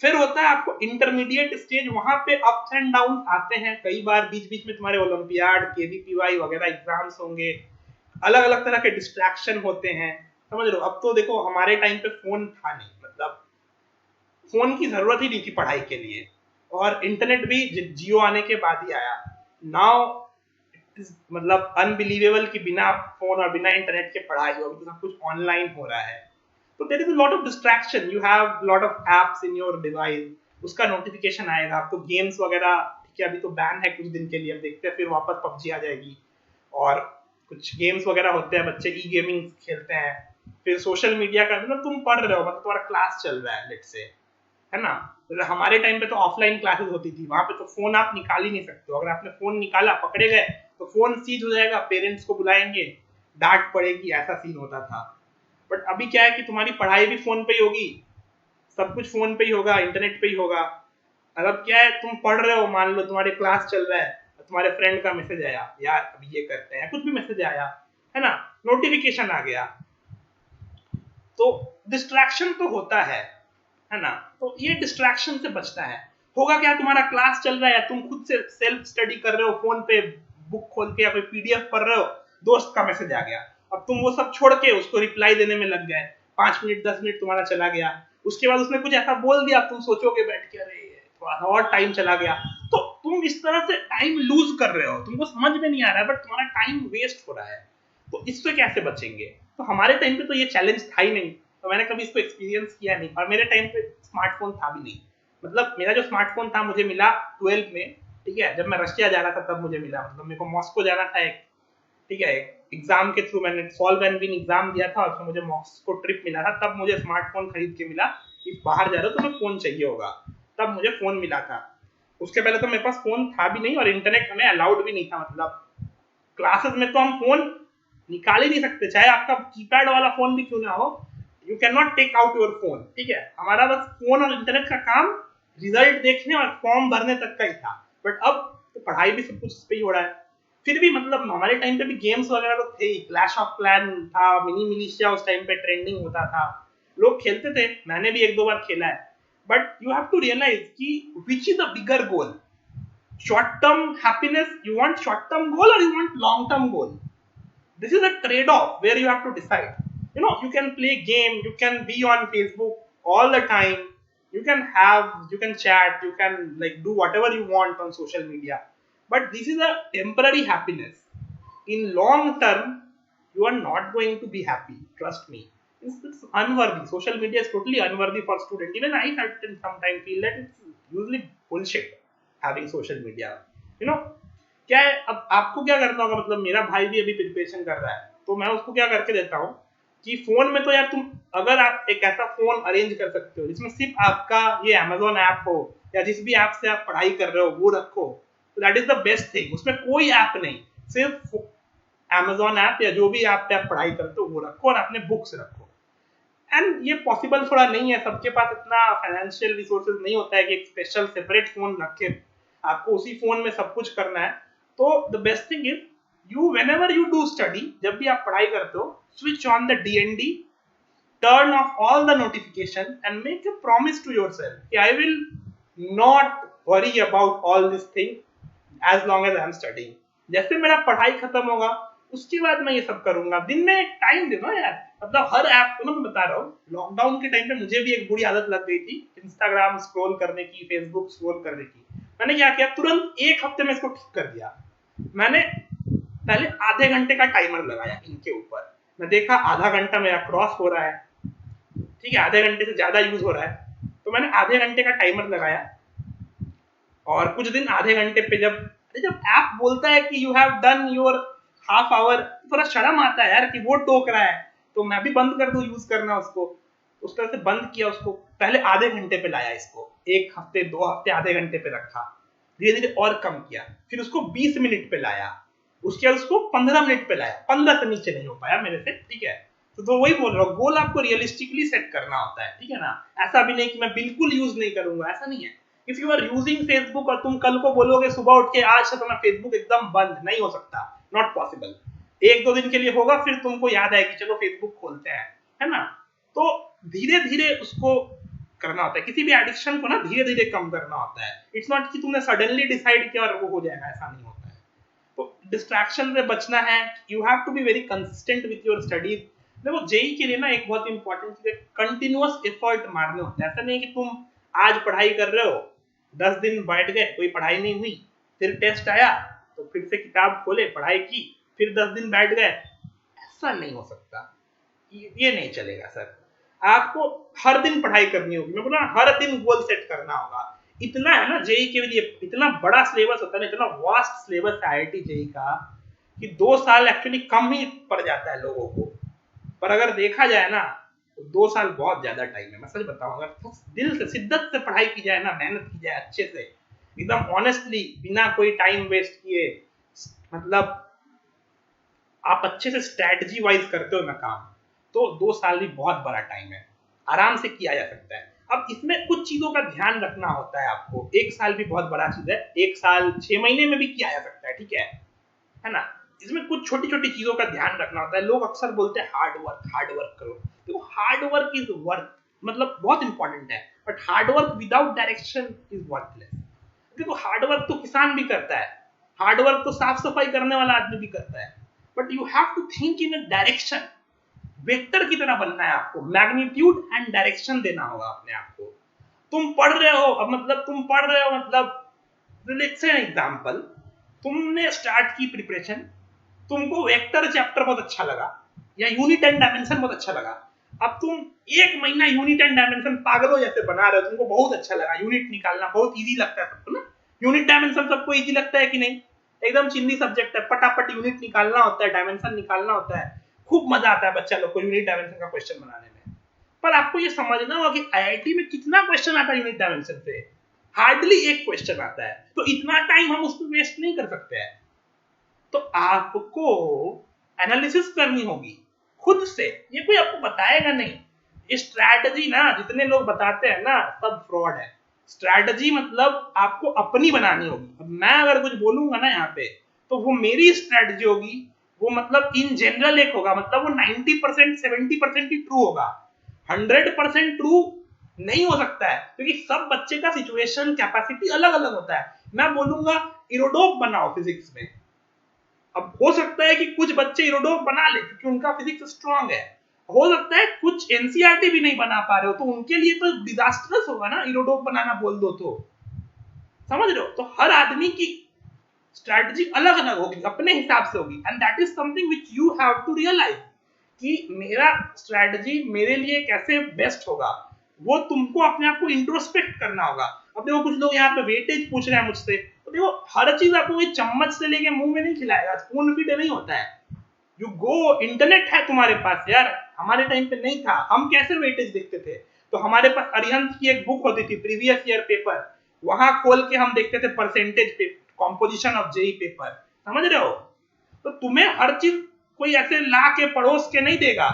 Speaker 1: फिर होता है आपको इंटरमीडिएट स्टेज, वहां पे अप्स एंड डाउन आते हैं कई बार। बीच बीच में तुम्हारे ओलंपियाड, केवीपीवाई वगैरह एग्जाम्स होंगे, अलग अलग तरह के डिस्ट्रैक्शन होते हैं, समझ लो। अब तो देखो हमारे टाइम पे फोन था नहीं, मतलब फोन की जरूरत ही नहीं थी पढ़ाई के लिए, और इंटरनेट भी जियो आने के बाद ही आया। नाउ मतलब अनबिलीवेबल कि बिना फोन और बिना इंटरनेट के पढ़ाई हो, तो सब कुछ ऑनलाइन हो रहा है। तो there is a lot of distraction, you have lot of apps in your device, उसका नोटिफिकेशन आएगा आपको, गेम्स वगैरह, ठीक है। अभी तो बैन है कुछ दिन के लिए, अब देखते हैं फिर वापस पबजी आ जाएगी। और कुछ गेम्स वगैरह होते हैं, बच्चे ई गेमिंग खेलते हैं। फिर सोशल मीडिया का, मतलब तुम पढ़ रहे हो, मतलब तुम्हारा क्लास चल रहा है, लेट्स से, है ना। तो हमारे टाइम पे तो ऑफलाइन क्लासेस होती थी, वहां पे तो फोन आप निकाल ही नहीं सकते हो। अगर आपने फोन निकाला, पकड़े गए तो फोन सीज हो जाएगा, पेरेंट्स को बुलाएंगे, डांट पड़ेगी, ऐसा सीन होता था। बट अभी क्या है कि तुम्हारी पढ़ाई भी फोन पे ही होगी, सब कुछ फोन पे ही होगा, इंटरनेट पे ही होगा। अब क्या है, तुम पढ़ रहे हो, मान लो तुम्हारे क्लास चल रहा है, तुम्हारे फ्रेंड का मैसेज आया, यार अभी ये करते हैं, कुछ भी मैसेज आया, है ना, नोटिफिकेशन आ गया, तो डिस्ट्रैक्शन तो होता है ना। तो ये डिस्ट्रैक्शन से बचना है। होगा क्या, तुम्हारा क्लास चल रहा है, तुम खुद से सेल्फ स्टडी कर रहे हो, फोन पे बुक खोल के या कोई पीडीएफ पढ़ रहे हो, दोस्त का मैसेज आ गया, अब तुम वो सब छोड़ के उसको रिप्लाई देने में लग गए, 5 मिनट 10 मिनट तुम्हारा चला गया। उसके बाद उसने कुछ ऐसा बोल दिया, तुम सोचोगे बैठ के, अरे थोड़ा सा और टाइम चला गया। तो तुम इस तरह से टाइम लूज कर रहे हो, तुमको समझ में नहीं आ रहा है, बट तुम्हारा टाइम वेस्ट हो रहा है। तो इससे कैसे बचेंगे? तो हमारे टाइम पे तो ये चैलेंज था ही नहीं, तो मैंने कभी इसको एक्सपीरियंस किया नहीं। और मेरे टाइम पे स्मार्टफोन था भी नहीं, मतलब मेरा जो स्मार्टफोन था मुझे मिला 12th में, ठीक है, जब मैं रशिया जा रहा था तब मुझे मिला। मतलब मेरे को मॉस्को जाना था एक, ठीक है, एग्जाम के थ्रू मैंने सॉल्व एंड विन एग्जाम दिया था, और उसमें मुझे मॉस्को ट्रिप मिला था, तब मुझे स्मार्टफोन खरीद के मिला कि बाहर जा रहे हो तो तुम्हें फोन चाहिए होगा, तब मुझे फोन मिला था। उसके पहले तो मेरे पास फोन था भी नहीं, और इंटरनेट हमें अलाउड भी नहीं था। मतलब क्लासेस में तो हम फोन निकाल ही नहीं सकते, चाहे आपका कीपैड वाला फोन भी क्यों ना हो, you can not take out your phone, ठीक है। हमारा बस फोन और इंटरनेट का काम रिजल्ट देखने और फॉर्म भरने तक का ही था। बट अब तो पढ़ाई भी सब कुछ इस पे ही हो रहा है। फिर भी मतलब हमारे टाइम पे भी गेम्स वगैरह तो थे ही, क्लैश ऑफ क्लैन था, मिनी मिलिशिया उस टाइम पे ट्रेंडिंग होता था, लोग खेलते थे, मैंने भी एक दो बार खेला है। But you have to realise कि which is the bigger goal, short term happiness, you want short term goal or you want long term goal? This is a trade off where you have to decide. You know, you can play game, you can be on Facebook all the time, you can chat, you can like do whatever you want on social media, but this is a temporary happiness. In long term you are not going to be happy, trust me. It's unworthy. Social media is totally unworthy for student. Even I sometimes feel that it's usually bullshit having social media, you know. क्या है, अब आपको क्या करना होगा, मतलब मेरा भाई भी अभी प्रिपरेशन कर रहा है, तो मैं उसको क्या करके देता हूँ कि फोन में तो यार तुम, अगर आप एक ऐसा फोन अरेंज कर सकते हो जिसमें सिर्फ आपका ये अमेजोन ऐप हो, या जिस भी ऐप से आप पढ़ाई कर रहे हो वो रखो, तो that is the best thing. उसमें कोई ऐप नहीं, सिर्फ अमेजोन ऐप या जो भी ऐप पे आप पढ़ाई करते हो वो रखो, और अपने बुक्स रखो। एंड ये पॉसिबल थोड़ा नहीं है, सबके पास इतना फाइनेंशियल रिसोर्सेज नहीं होता है कि एक स्पेशल सेपरेट फोन रखे, आपको उसी फोन में सब कुछ करना है। तो the best thing is, you whenever you do study, जब भी आप पढ़ाई करते हो, switch on the DND, turn off all the notifications and make a promise to yourself कि I will not worry about all this thing as long as I am studying. जैसे मेरा पढ़ाई खत्म होगा उसके बाद मैं ये सब करूंगा। दिन में एक टाइम दे दो यार, मतलब हर ऐप को, मैं बता रहा हूँ, लॉकडाउन के टाइम पे मुझे भी एक बुरी आदत लग गई थी इंस्टाग्राम स्क्रॉल करने की, फेसबुक स्क्रॉल करने की। मैंने क्या किया, तुरंत एक हफ्ते में इसको ठीक कर दिया। मैंने पहले आधे घंटे का टाइमर लगाया इनके ऊपर, मैं देखा आधा घंटा मेरा क्रॉस हो रहा है, ठीक है, आधे घंटे से ज्यादा यूज हो रहा है, तो मैंने आधे घंटे का टाइमर लगाया। और कुछ दिन आधे घंटे पे जब ऐप बोलता है कि you have done your half hour, थोड़ा शर्म आता है यार कि वो टोक रहा है, तो मैं भी बंद कर दूं यूज करना उसको। उस तरह से बंद किया उसको, पहले आधे घंटे पे लाया इसको, एक हफ्ते 2 हफ्ते आधे घंटे पे रखा, धीरे धीरे और कम किया, फिर उसको 20 मिनट पे लाया, उसके बाद उसको 15 मिनट पे लाया, 15 से नीचे नहीं हो पाया मेरे से, ठीक है, तो वही बोल रहा हूँ, गोल आपको रियलिस्टिकली सेट करना होता है, ठीक है ना। ऐसा भी नहीं कि मैं बिल्कुल यूज नहीं करूंगा, ऐसा नहीं है। If you are using Facebook और तुम कल को बोलोगे सुबह उठ के आज से तो मैं फेसबुक एकदम बंद, नहीं हो सकता, नॉट पॉसिबल। एक दो दिन के लिए होगा, फिर तुमको याद आएगी चलो फेसबुक खोलते हैं, है ना। तो धीरे धीरे उसको करना होता है, किसी भी एडिक्शन को ना धीरे धीरे कम करना होता है। इट्स नॉट कि तुमने सडनली डिसाइड किया और वो हो जाएगा, ऐसा नहीं होता है। तो डिस्ट्रैक्शन से बचना है, you have to be very consistent with your studies. देखो जेई के लिए ना एक बहुत इंपॉर्टेंट चीज है, कंटिन्यूअस एफर्ट मारने होते हैं। ऐसा नहीं कि तुम आज पढ़ाई कर रहे हो, 10 दिन बैठ गए, कोई पढ़ाई नहीं हुई, फिर टेस्ट आया तो फिर से किताब खोले, पढ़ाई की, फिर 10 दिन बैठ गए, ऐसा नहीं हो सकता, ये नहीं चलेगा सर। आपको हर दिन पढ़ाई करनी होगी, मैं बोला हर दिन गोल सेट करना होगा। इतना है ना जेई के लिए, इतना बड़ा सिलेबस होता है ना, इतना वास्ट सिलेबस है आईआईटी जेई का कि 2 साल एक्चुअली कम ही पड़ जाता है लोगों को। पर अगर देखा जाए ना तो 2 साल बहुत ज्यादा टाइम है। मैं सच बताऊं, अगर दिल से शिद्दत से पढ़ाई की जाए ना, मेहनत की जाए अच्छे से, एकदम ऑनेस्टली, बिना कोई टाइम वेस्ट किए, मतलब आप अच्छे से स्ट्रेटजी वाइज करते हो ना काम, तो 2 साल भी बहुत बड़ा टाइम है, आराम से किया जा सकता है। अब इसमें कुछ चीजों का ध्यान रखना होता है आपको। 1 साल भी बहुत बड़ा चीज है, 1 साल 6 महीने में भी किया जा सकता है, ठीक है ना। इसमें कुछ छोटी छोटी चीजों का ध्यान रखना होता है। लोग अक्सर बोलते हैं हार्ड वर्क करो। देखो हार्ड वर्क इज वर्थ, मतलब बहुत इंपॉर्टेंट है, but hard work without direction is worthless. देखो हार्ड वर्क तो किसान भी करता है, हार्ड वर्क तो साफ सफाई करने वाला आदमी भी करता है, but you have to think in a direction. Vector की तरह बनना है आपको, मैग्नीट्यूड एंड डायरेक्शन देना होगा अपने आप को। तुम पढ़ रहे हो, अब मतलब तुम पढ़ रहे हो, मतलब लेट्स से एग्जांपल, तुमने स्टार्ट की प्रिपरेशन, तुमको वेक्टर चैप्टर बहुत अच्छा लगा या यूनिट एंड डायमेंशन बहुत अच्छा लगा। अब तुम 1 महीना यूनिट एंड डायमेंशन पागलों जैसे बना रहे हो, तुमको बहुत अच्छा लगा, यूनिट निकालना बहुत इजी लगता है सबको ना। यूनिट डायमेंशन सबको इजी लगता है कि नहीं, एकदम चिल्ली सब्जेक्ट है, पटापट यूनिट निकालना होता है, डायमेंशन निकालना होता है, खूब मजा आता है बच्चा लोग को यूनिट डायमेंशन का क्वेश्चन बनाने में। पर आपको ये समझना होगा कि आईआईटी में कितना क्वेश्चन आता है यूनिट डायमेंशन पे, हार्डली 1 क्वेश्चन आता है। तो इतना टाइम हम उस पर वेस्ट नहीं कर सकते हैं। तो आपको एनालिसिस करनी होगी खुद से, ये कोई आपको बताएगा नहीं। स्ट्रैटेजी ना जितने लोग बताते हैं ना, सब फ्रॉड है। स्ट्रैटेजी मतलब आपको अपनी बनानी होगी। अब मैं अगर कुछ बोलूंगा ना यहाँ पे, तो वो मेरी स्ट्रैटेजी होगी, वो मतलब इन जनरल एक होगा, मतलब वो 90% 70% ही ट्रू होगा, 100% ट्रू नहीं हो सकता है, क्योंकि सब बच्चे का सिचुएशन कैपेसिटी अलग अलग होता है। मैं बोलूंगा इरोडोप बनाओ फिजिक्स में, अब हो सकता है कि कुछ बच्चे इरोडोप बना ले क्योंकि उनका फिजिक्स स्ट्रांग है, हो सकता है कुछ एनसीईआरटी भी नहीं बना पा रहे हो, तो उनके लिए तो डिजास्टरस होगा ना इरोडोप बनाना बोल दो तो, समझ रहे हो। तो हर आदमी की स्ट्रैटेजी अलग अलग होगी, अपने हिसाब से होगी, and that is something which you have to realise कि मेरा स्ट्रैटेजी मेरे लिए कैसे बेस्ट होगा, वो तुमको अपने आप को इंट्रोस्पेक्ट करना होगा। अब देखो कुछ लोग यहाँ पे वेटेज पूछ रहे हैं मुझसे, तो देखो हर चीज आपको चम्मच से लेके मुंह में नहीं खिलाएगा, स्पून फीड नहीं होता है। यू गो, इंटरनेट है तुम्हारे पास यार, हमारे टाइम पे नहीं था। हम कैसे वेटेज देखते थे, तो हमारे पास अरिहंत की एक बुक होती थी प्रीवियस ईयर पेपर, वहां खोल के हम देखते थे परसेंटेज पे कॉम्पोजिशन ऑफ जेई पेपर, समझ रहे हो। तो तुम्हें हर चीज कोई ऐसे ला के पड़ोस के नहीं देगा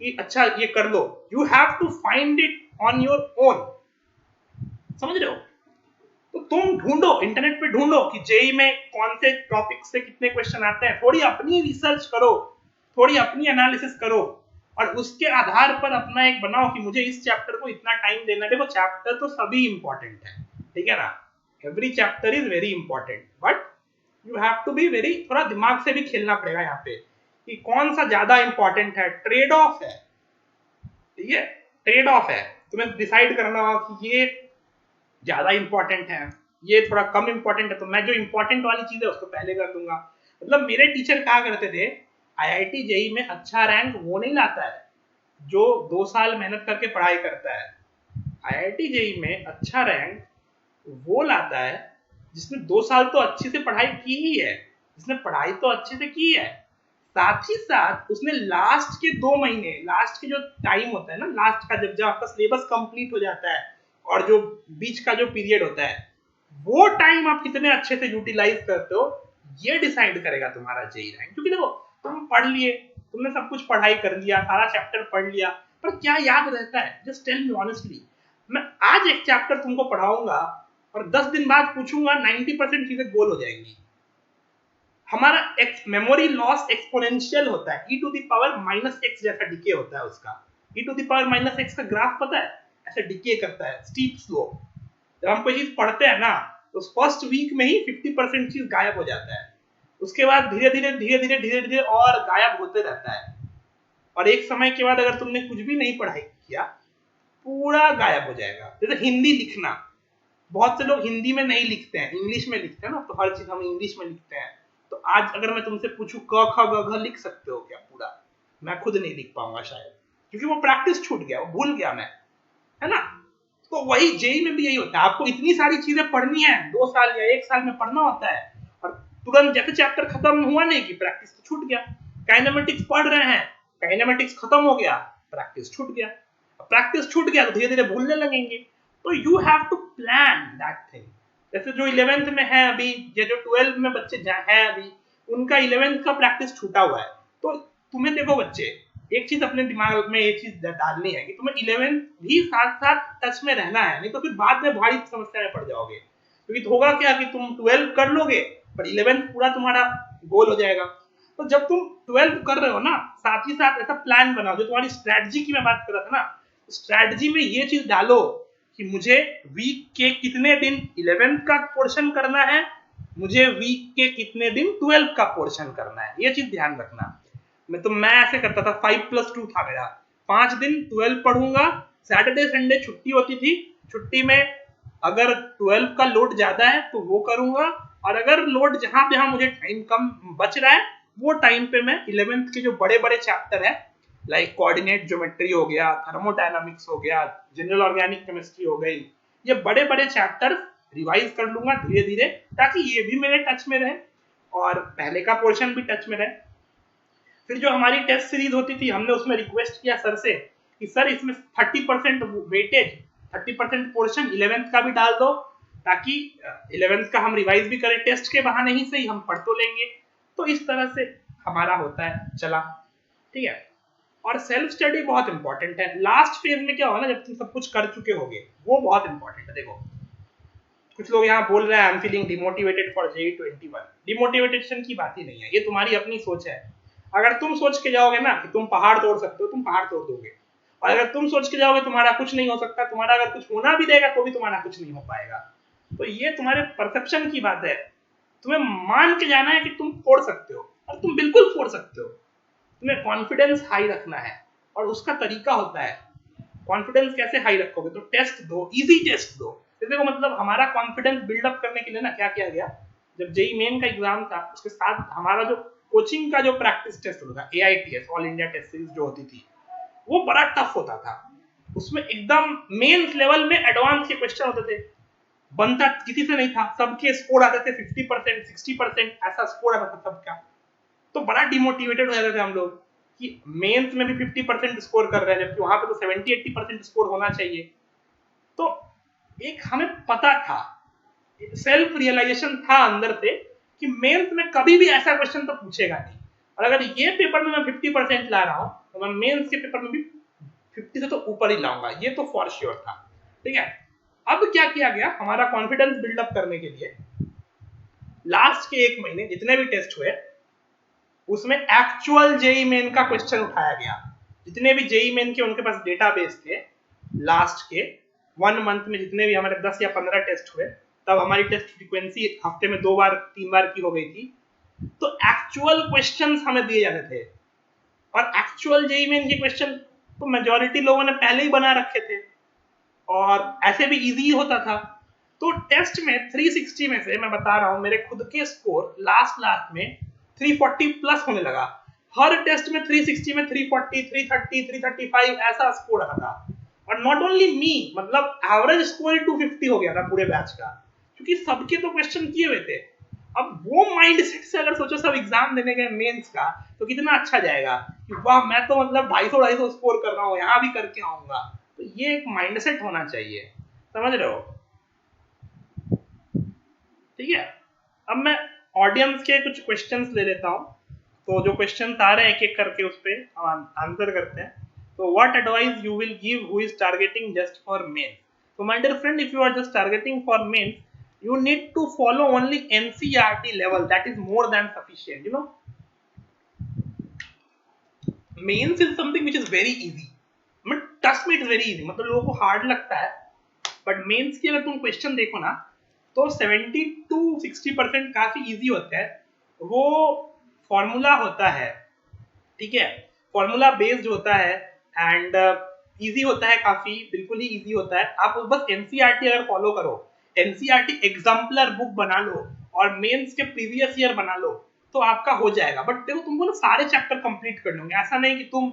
Speaker 1: कि अच्छा ये कर लो, you have to find it on your own, समझ रहे हो। तो तुम ढूंढो, इंटरनेट पे ढूंढो कि जेई में कौन से टॉपिक से कितने क्वेश्चन आते हैं, थोड़ी अपनी रिसर्च करो, थोड़ी अपनी एनालिसिस करो, और उसके आधार पर अपना एक बनाओ कि मुझे इस चैप्टर को इतना टाइम देना है। देखो चैप्टर तो सभी इंपॉर्टेंट है, ठीक है ना, every chapter is very important, but you have to be very, थोड़ा दिमाग से भी खेलना पड़ेगा यहाँ पे कि कौन सा ज्यादा इंपॉर्टेंट है, ट्रेड ऑफ है, ठीक है, ट्रेड ऑफ है। तुम्हें डिसाइड करना होगा कि ये ज्यादा इंपॉर्टेंट है, ये थोड़ा कम इंपॉर्टेंट है, तो मैं जो इंपॉर्टेंट वाली चीज है उसको पहले कर दूंगा। मतलब मेरे टीचर कहा करते थे आईआईटी जेई में अच्छा रैंक वो नहीं लाता है जो 2 साल मेहनत करके पढ़ाई करता है, आईआईटी जेई में अच्छा रैंक वो लाता है जिसने 2 साल तो अच्छे से पढ़ाई की ही है, जिसने पढ़ाई तो अच्छे से की है, साथ ही साथ उसने लास्ट के 2 महीने, लास्ट के जो टाइम होता है ना, लास्ट का जब आपका सिलेबस कंप्लीट हो जाता है और जो बीच का जो पीरियड होता है, वो टाइम आप कितने अच्छे से यूटिलाइज करते हो, ये डिसाइड करेगा तुम्हारा जेई रैंक। क्योंकि देखो तुम पढ़ लिए, तुमने सब कुछ पढ़ाई कर लिया, सारा चैप्टर पढ़ लिया, पर क्या याद रहता है? Just tell me honestly. मैं आज एक चैप्टर तुमको पढ़ाऊंगा और 10 दिन बाद पूछूंगा, 90% चीजें गोल हो जाएंगी। हमारा मेमोरी लॉस एक्सपोनेंशियल होता है, e to the power minus x जैसा डिके होता है उसका। e to the power minus x का ग्राफ पता है? ऐसे डिके करता है, स्टीप स्लोप। जब हम कोई चीज पढ़ते हैं ना, तो फर्स्ट वीक में ही 50% चीज गायब हो जाता है, उसके बाद धीरे धीरे और गायब होते रहता है, और एक समय के बाद अगर तुमने कुछ भी नहीं पढ़ाई किया, पूरा गायब हो जाएगा। जैसे हिंदी लिखना, बहुत से लोग हिंदी में नहीं लिखते हैं, इंग्लिश में लिखते हैं ना, तो हर चीज हम इंग्लिश में लिखते हैं। तो आज अगर मैं तुमसे पूछूं क ख ग घ लिख सकते हो क्या पूरा? मैं खुद नहीं लिख पाऊंगा शायद, क्योंकि वो प्रैक्टिस छूट गया, वो भूल गया मैं, है ना? तो वही जेई में भी यही होता है, आपको इतनी सारी चीजें पढ़नी है, 2 साल या 1 साल में पढ़ना होता है, और तुरंत जैसे चैप्टर खत्म हुआ नहीं कि प्रैक्टिस तो छूट गया। काइनेमेटिक्स पढ़ रहे हैं, काइनेमेटिक्स खत्म हो गया, प्रैक्टिस छूट गया। प्रैक्टिस छूट गया तो धीरे धीरे भूलने लगेंगे। तो you have to plan that thing. जैसे जो 11th में है अभी, या जो 12th में बच्चे हैं अभी, उनका 11th का प्रैक्टिस छूटा हुआ है। तो तुम्हें देखो बच्चे, एक चीज अपने दिमाग में ये चीज डालनी है कि तुम्हें 11th भी साथ साथ टच में रहना है, नहीं तो फिर बाद में भारी समस्या में पड़ जाओगे। क्योंकि होगा क्या कि तुम 12 कर लोगे पर 11th पूरा तुम्हारा गोल हो जाएगा। तो जब तुम 12 कर रहे हो ना, साथ ही साथ ऐसा प्लान बनाओ, जो तुम्हारी स्ट्रेटजी की मैं बात कर रहा था ना, स्ट्रेटजी में ये चीज डालो कि मुझे वीक के कितने दिन 11th का पोर्शन करना है, मुझे वीक के कितने दिन 12 का पोर्शन करना है, ये चीज ध्यान रखना। मैं ऐसे करता था, 5+2 था मेरा, 5 दिन 12 पढ़ूंगा, सैटरडे संडे छुट्टी होती थी, छुट्टी में अगर 12 का लोड ज्यादा है तो वो करूंगा, और अगर लोड जहां मुझे टाइम कम बच रहा है, वो टाइम पे मैं 11th के जो बड़े बड़े चैप्टर है, लाइक कोऑर्डिनेट ज्योमेट्री हो गया, थर्मोडायनामिक्स हो गया, जनरल ऑर्गेनिक केमिस्ट्री हो गई, ये बड़े बड़े चैप्टर रिवाइज कर लूंगा धीरे धीरे, ताकि ये भी मेरे टच में रहे और पहले का पोर्शन भी टच में रहे। फिर जो हमारी टेस्ट सीरीज होती थी, हमने उसमें रिक्वेस्ट किया सर से कि सर इसमें 30% वेटेज, 30% पोर्शन 11th का भी डाल दो, ताकि 11th का हम रिवाइज भी करें, टेस्ट के बहाने ही सही हम पढ़ तो लेंगे। तो इस तरह से हमारा होता है चला, ठीक है। और सेल्फ स्टडी बहुत इंपॉर्टेंट है। लास्ट फेज में क्या होगा ना, जब तुम सब कुछ कर चुके होगे, वो बहुत इंपॉर्टेंट है। देखो कुछ लोग यहाँ बोल रहे हैं I am feeling demotivated for JEE 21। Demotivation की बात ही नहीं है, ये तुम्हारी अपनी सोच है। अगर तुम सोच के जाओगे ना कि तुम पहाड़ तोड़ सकते हो, तुम पहाड़ तोड़ दोगे। और अगर तुम सोच के जाओगे तुम्हारा कुछ नहीं हो सकता, तुम्हारा अगर कुछ होना भी देगा तो भी तुम्हारा कुछ नहीं हो पाएगा। तो ये तुम्हारे परसेप्शन की बात है। तुम्हें मान के जाना है कि तुम फोड़ सकते हो, और तुम बिल्कुल फोड़ सकते हो। तुम्हें कॉन्फिडेंस हाई रखना है, और उसका तरीका होता है। कॉन्फिडेंस कैसे हाई रखोगे? तो टेस्ट दो, इजी टेस्ट दो। देखो मतलब हमारा कॉन्फिडेंस बिल्डअप करने के लिए ना क्या किया गया, जब जेई मेन का एग्जाम था उसके साथ हमारा जो कोचिंग का जो प्रैक्टिस टेस्ट होता था, AITS all India test series जो होती थी, वो बड़ा टफ होता था। उसमें एकदम मेंस लेवल में एडवांस के क्वेश्चन होते थे, बनता किसी से नहीं था, सबके स्कोर आते थे 50%, 60%, ऐसा स्कोर आता था सबका। तो बड़ा डिमोटिवेटेड हो जाते थे हम लोग कि मेंस में भी 50% स्कोर कर रहे हैं, जबकि वहां पे तो 70-80% स्कोर होना चाहिए। तो एक हमें पता था, सेल्फ रियलाइजेशन था अंदर से कि मेंस में कभी भी ऐसा क्वेश्चन तो पूछेगा नहीं, और अगर ये पेपर में मैं 50% ला रहा हूं तो मैं मेंस के पेपर में भी 50 से तो ऊपर ही लाऊंगा, ये तो फॉर श्योर था, ठीक है। अब क्या किया गया, हमारा कॉन्फिडेंस बिल्डअप करने के लिए लास्ट के 1 महीने जितने भी टेस्ट हुए उसमें एक्चुअल जेई मेन का क्वेश्चन उठाया गया। जितने भी जेई मेन के उनके पास डेटाबेस थे, लास्ट के 1 मंथ में जितने भी हमारे 10 या 15 टेस्ट हुए, तब हमारी टेस्ट फ्रीक्वेंसी हफ्ते में 2 बार 3 बार की हो गई थी। तो एक्चुअल क्वेश्चंस हमें दिए जाते थे, और एक्चुअल जेई मेन के क्वेश्चन तो मेजॉरिटी लोगों ने पहले ही बना रखे थे, और ऐसे भी इजी होता था। तो टेस्ट में 360 में से मैं बता रहा हूं, मेरे खुद के स्कोर लास्ट में 340 प्लस होने लगा। हर टेस्ट में 360 में 340, 330, 335 ऐसा स्कोर आता था। और नॉट ओनली मी, मतलब एवरेज स्कोर 250 हो गया था पूरे बैच का, क्योंकि सबके तो क्वेश्चन किए हुए थे। अब वो माइंडसेट से अगर सोचो सब एग्जाम देने गए मेंस का, तो कितना अच्छा जाएगा कि वाह मैं तो मतलब 250-250 स्कोर कर रहा हूँ, यहाँ भी करके आऊंगा। तो ये एक माइंडसेट होना चाहिए, समझ रहे हो? ठीक है। अब मैं ऑडियंस के कुछ क्वेश्चंस ले लेता हूँ। तो जो क्वेश्चन आ रहे हैं एक एक करके उस पे आंसर करते हैं. So what advice you will give who is targeting just for mains? So my dear friend, if you are just targeting for mains, you need to follow only NCERT level. That is more than sufficient. You know, mains is something which is very easy. But trust me, it's very easy. मतलब लोगों को hard लगता है. But mains की अगर तुम क्वेश्चन देखो ना, तो 70 to 60% काफी इजी होता है. वो फॉर्मूला होता है, ठीक है, फॉर्मूला बेस्ड होता है एंड इजी होता है, काफी बिल्कुल ही इजी होता है. आप बस एनसीईआरटी अगर फॉलो करो, एनसीईआरटी एग्जाम्पलर बुक बना लो और मेंस के प्रीवियस ईयर बना लो तो आपका हो जाएगा. बट देखो तुमको ना सारे चैप्टर कंप्लीट कर होंगे. ऐसा नहीं कि तुम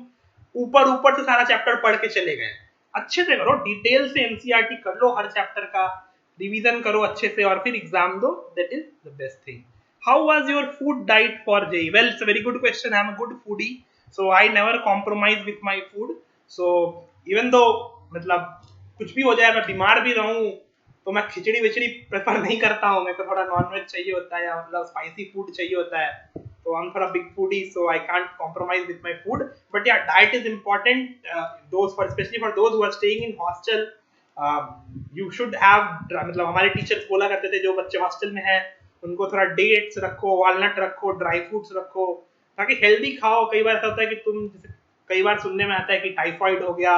Speaker 1: ऊपर ऊपर से सारा चैप्टर पढ़ के चले गए. अच्छे से करो, डिटेल से एनसीईआरटी कर लो, हर चैप्टर का रिवीजन करो अच्छे से और फिर एग्जाम दो. That is the best thing. How was your food diet for JEE? Well, it's a very good question. I'm a good foodie, so I never compromise with my food. So even though मतलब कुछ भी हो जाए, मैं बीमार भी रहूं तो मैं खिचड़ी विचड़ी प्रेफर नहीं करता हूँ. मेरे को थोड़ा नॉनवेज चाहिए होता है या मतलब स्पाइसी फूड चाहिए होता है. तो I'm थोड़ा big foodie, so I can't compromise with my food. But yeah, diet is important. Especially for those who are staying in hostel, you should have, मतलब हमारे टीचर्स बोला करते थे जो बच्चे हॉस्टल में हैं उनको थोड़ा डेट्स रखो, वॉलनट रखो, ड्राई फ्रूट्स रखो ताकि हेल्दी खाओ. कई बार ऐसा होता है कि तुम जैसे कई बार सुनने में आता है कि टाइफाइड हो गया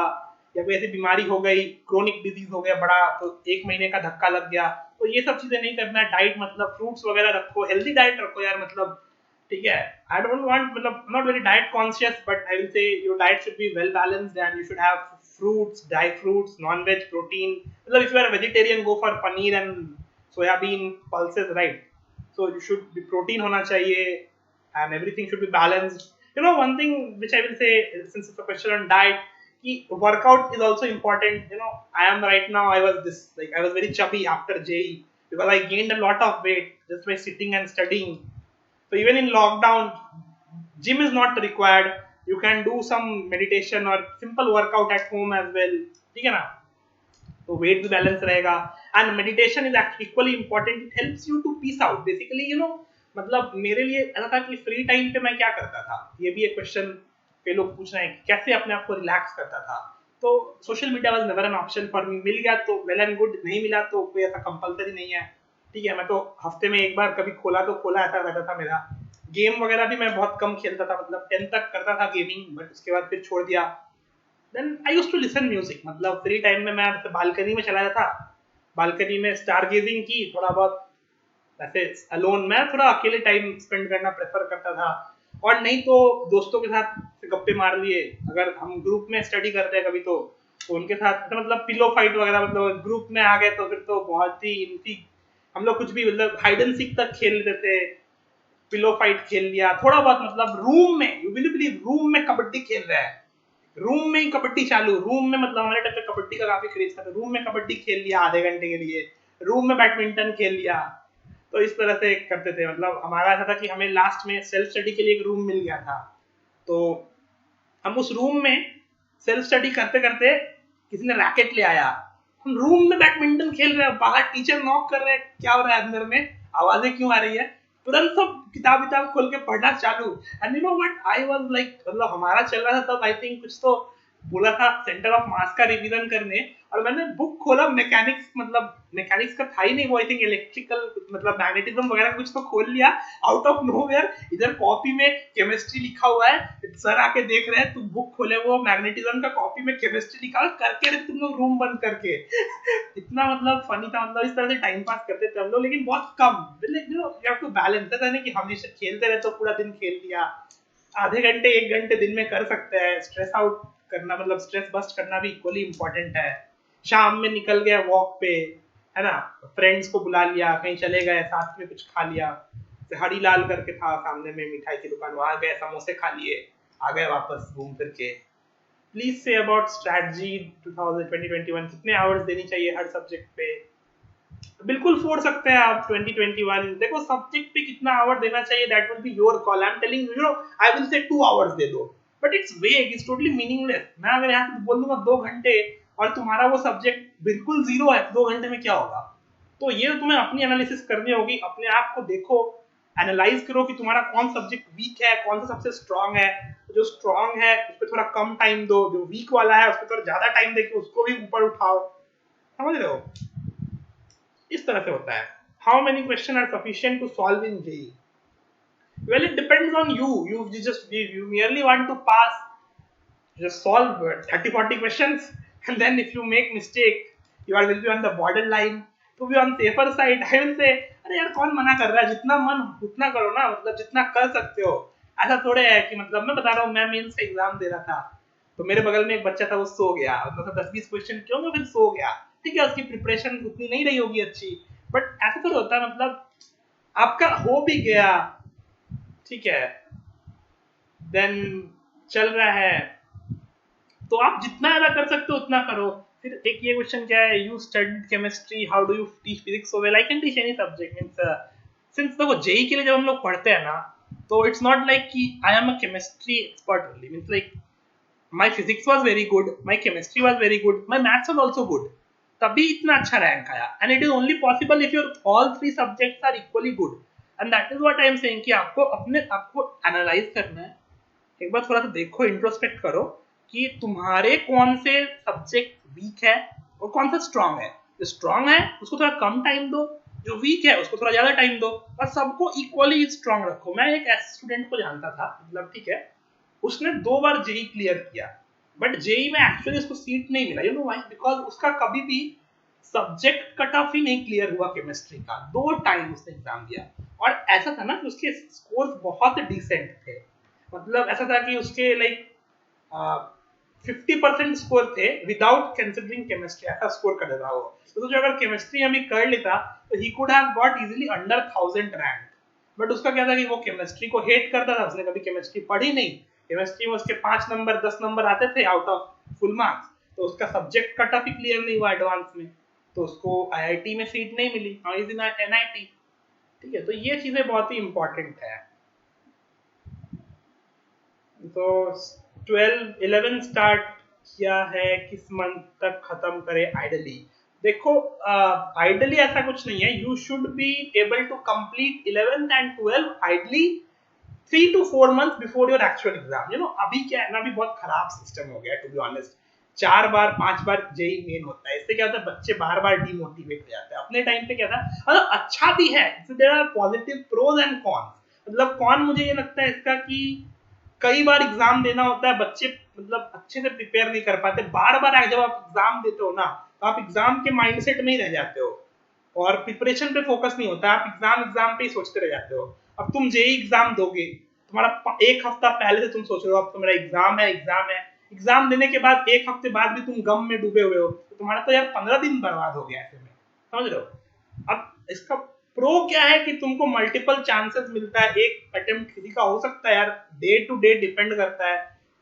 Speaker 1: या कोई ऐसी बीमारी हो गई, क्रोनिक डिजीज हो गया बड़ा, तो 1 महीने का धक्का लग गया. तो ये सब चीजें नहीं करना है. डाइट मतलब फ्रूट्स वगैरह रखो, हेल्दी डाइट रखो यार. मतलब ठीक है, आई डोंट वांट, मतलब not very diet conscious, but I will say your diet should be well balanced and you should have fruits, dry fruits, non veg, protein. मतलब if you are vegetarian, go for paneer and soybean pulses, right? So you should be protein होना चाहिए and everything should be balanced. You know, one thing which I will say, since it's a question on diet, कि workout is also important. You know, I am right now, I was very chubby after JEE because I gained a lot of weight just by sitting and studying. So even in lockdown, gym is not required. You can do some meditation or simple workout at home as well. ठीक है ना? तो वेट भी बैलेंस रहेगा. And meditation is equally important. It helps you to peace out basically. You know, मतलब मेरे लिए ऐसा था कि फ्री टाइम पे मैं क्या करता था, ये भी एक क्वेश्चन पे लोग पूछ रहे हैं कि कैसे अपने आप को रिलैक्स करता था. तो social media was never an option for me. मिल गया तो वेल एंड गुड, नहीं मिला तो कोई ऐसा कंपलसरी नहीं है. ठीक है, मैं तो हफ्ते में एक बार कभी खोला तो खोला, ऐसा रहता था मेरा. गेम वगैरह भी मैं बहुत कम खेलता था, मतलब 10 तक करता था गेमिंग, बट उसके बाद फिर छोड़ दिया. Then I used to listen music. मतलब फ्री टाइम में मैं बालकनी में चला जाता, बालकनी में स्टार गेजिंग की, थोड़ा बहुत ऐसे अलोन, मैं थोड़ा अकेले टाइम स्पेंड करना प्रेफर करता था. और नहीं तो दोस्तों के साथ गप्पे मार लिए. अगर हम ग्रुप में स्टडी करते हैं कभी तो उनके साथ तो मतलब पिलो फाइट वगैरह, मतलब ग्रुप में आ गए तो फिर तो बहुत ही इनकी हम लोग कुछ भी, मतलब हाइड एंड सीक तक खेल लेते थे, पिलो फाइट खेल लिया थोड़ा बहुत. मतलब रूम में, यू विल बिलीव, रूम में कबड्डी खेल रहे हैं, रूम में ही कबड्डी चालू. रूम में मतलब हमारे टाइम पे कबड्डी का काफी क्रेज था, तो रूम में कबड्डी खेल लिया आधे घंटे के लिए, रूम में बैडमिंटन खेल लिया. तो इस तरह से करते थे. मतलब हमारा ऐसा था कि हमें लास्ट में सेल्फ स्टडी के लिए एक रूम मिल गया था, तो हम उस रूम में सेल्फ स्टडी करते करते किसी ने रैकेट ले आया, हम रूम में बैडमिंटन खेल रहे हैं, बाहर टीचर नॉक कर रहे हैं, क्या हो रहा है अंदर में, आवाजें क्यों आ रही है, तुरंत सब किताब खोल के पढ़ना चालू. And you know what, I was like, मतलब हमारा चल रहा था तब, आई थिंक कुछ तो बोला था सेंटर ऑफ मास का रिवीजन करने, और मैंने बुक खोला मैकेनिक्स, मतलब मैकेनिक्स का था ही नहीं वो, आई थिंक इलेक्ट्रिकल, मतलब मैग्नेटिज्म वगैरह कुछ तो खोल लिया आउट ऑफ नोवेयर. इधर कॉपी में केमिस्ट्री लिखा हुआ है, सर आके देख रहे हैं, तुम बुक खोले वो मैग्नेटिज्म का, कॉपी में केमिस्ट्री लिखा करके तुम लोग रूम बंद करके. इतना मतलब फनी था. मतलब इस तरह से टाइम पास करते थे हम लोग, लेकिन बहुत कम. You have to balance. ऐसा नहीं कि हमेशा खेलते रहे तो पूरा दिन खेल लिया. आधे घंटे 1 घंटे दिन में कर सकते हैं. स्ट्रेस आउट करना, मतलब स्ट्रेस बस्ट करना भी इक्वली इंपॉर्टेंट है. शाम में निकल गया वॉक पे, है ना, फ्रेंड्स को बुला लिया, कहीं चले गए, साथ में कुछ खा लिया. हरीलाल करके था सामने में मिठाई की दुकान, वहां गए, समोसे खा लिए, आ गए वापस घूम फिर के. प्लीज से अबाउट स्ट्रैटेजी 2021, कितने आवर्स देनी चाहिए हर सब्जेक्ट पे? बिल्कुल फोड़ सकते हैं आप 2021. देखो सब्जेक्ट पे कितना आवर देना चाहिए, that will be your call. I am telling you, no, I will say 2 hours दे दो, but it's vague, it's totally meaningless. मैं अगर यहाँ पे बोल दूंगा 2 घंटे और तुम्हारा वो सब्जेक्ट बिल्कुल जीरो है, 2 घंटे में क्या होगा? तो ये तुम्हें अपनी एनालिसिस करनी होगी, अपने आप को देखो एनालाइज करो कि तुम्हारा कौन सब्जेक्ट वीक है, कौन सा सबसे स्ट्रांग है। जो स्ट्रांग है उस पर थोड़ा कम टाइम दो, जो वीक वाला है उस पर थोड़ा ज्यादा टाइम देके उसको भी ऊपर उठाओ। समझ रहे हो? इस तरह से होता है। How many question are sufficient to solve in JEE? Well, it depends on you. You merely want to pass. Just solve 30-40 questions, and then if you make mistake, will be on the borderline. To be on safer side, I will say, अरे यार कौन मना कर रहा है, जितना मन उतना करो ना, मतलब जितना कर सकते हो। ऐसा थोड़े है कि मतलब मैं बता रहा हूँ, मैं मेंस का एग्जाम दे रहा था, तो मेरे बगल में एक बच्चा था, वो सो गया, मतलब 10-20 क्वेश्चन क्यों मैं फिर सो गया। ठीक है, उसकी प्रिपरेशन उतनी नहीं रही होगी अच्छी, बट ऐसा थोड़ा होता है, मतलब आपका हो भी गया, ठीक है, देन चल रहा है, तो आप जितना ज्यादा कर सकते हो उतना करो। फिर एक ये क्वेश्चन क्या है, you studied chemistry, how do you teach physics so well? I can teach any subject. Means since देखो जेई के लिए जब हम लोग पढ़ते हैं ना, तो इट्स नॉट लाइक कि I am a chemistry expert only. Means like my physics was very good, my chemistry was very good, my maths was also good, तभी इतना अच्छा रैंक आया। And it is only possible if your all three subjects are equally good. And that is what I am saying कि आपको अपने आपको एनालाइज करना है, एक बार थोड़ा सा देखो, इंट्रोस्पेक्ट करो कि तुम्हारे कौन से सब्जेक्ट वीक है और कौन सा स्ट्रांग है। जो स्ट्रांग है उसको थोड़ा कम टाइम दो, जो वीक है उसको थोड़ा ज्यादा टाइम दो, और सबको इक्वली स्ट्रांग रखो। मैं एक ऐसे स्टूडेंट को जानता था, मतलब ठीक है, उसने 2 बार जेई क्लियर किया, बट जेई में एक्चुअली उसको सीट नहीं मिला। You know why? बिकॉज उसका कभी भी सब्जेक्ट कट ऑफ ही नहीं क्लियर हुआ केमिस्ट्री का। 2 टाइम उसने एग्जाम दिया, और ऐसा था ना कि उसके स्कोर्स बहुत डिसेंट थे। मतलब ऐसा था कि उसके लाइक 50% स्कोर थे विदाउट कंसीडरिंग केमिस्ट्री, ऐसा स्कोर कर देता वो। तो जो अगर केमिस्ट्री में भी कर लेता तो he could have got easily under 1000 rank. But उसका क्या था कि वो केमिस्ट्री को हेट करता था, उसने कभी केमिस्ट्री पढ़ी नहीं। केमिस्ट्री में उसके 5 नंबर 10 नंबर आते थे आउट ऑफ फुल मार्क्स, तो उसका सब्जेक्ट कट ऑफ ही क्लियर नहीं हुआ एडवांस में, तो उसको आईआईटी में सीट नहीं मिली। Now is in NIT. ठीक है, तो ये चीजें बहुत ही इंपॉर्टेंट है। तो 11 स्टार्ट किया है, किस मंथ तक खत्म करे आइडली? देखो आइडली ऐसा कुछ नहीं है, you should be able to complete 11th and 12th ideally 3 to 4 months before your actual exam. You know अभी क्या है ना, अभी बहुत खराब सिस्टम हो गया है, टू बी ऑनेस्ट। 4 बार 5 बार जेई मेन होता है, इससे क्या होता है, बच्चे बार बार डिमोटिवेट हो जाते हैं। अपने टाइम पे क्या था, मतलब अच्छा भी है, there are positive pros and cons. मतलब कौन मुझे ये लगता है इसका कि कई बार एग्जाम देना होता है, बच्चे मतलब अच्छे से प्रिपेयर नहीं कर पाते। बार बार जब आप एग्जाम देते हो ना, तो आप एग्जाम के माइंडसेट में ही रह जाते हो और प्रिपरेशन पे फोकस नहीं होता, आप एग्जाम पे ही सोचते रह जाते हो। अब तुम जेई एग्जाम दोगे, तुम्हारा एक हफ्ता पहले से तुम सोच रहे हो अब तो मेरा एग्जाम है, एग्जाम देने के बाद एक हफ्ते बाद भी तुम गम में डूबे हुए हो, तो तुम्हारा तो यार 15 दिन बर्बाद हो गया ऐसे में। समझ रहे हो? अब इसका प्रो क्या है कि तुमको मल्टीपल चांसेस मिलता है, एक अटेम्प्ट किसी का हो सकता है यार, डे टू डे डिपेंड करता है,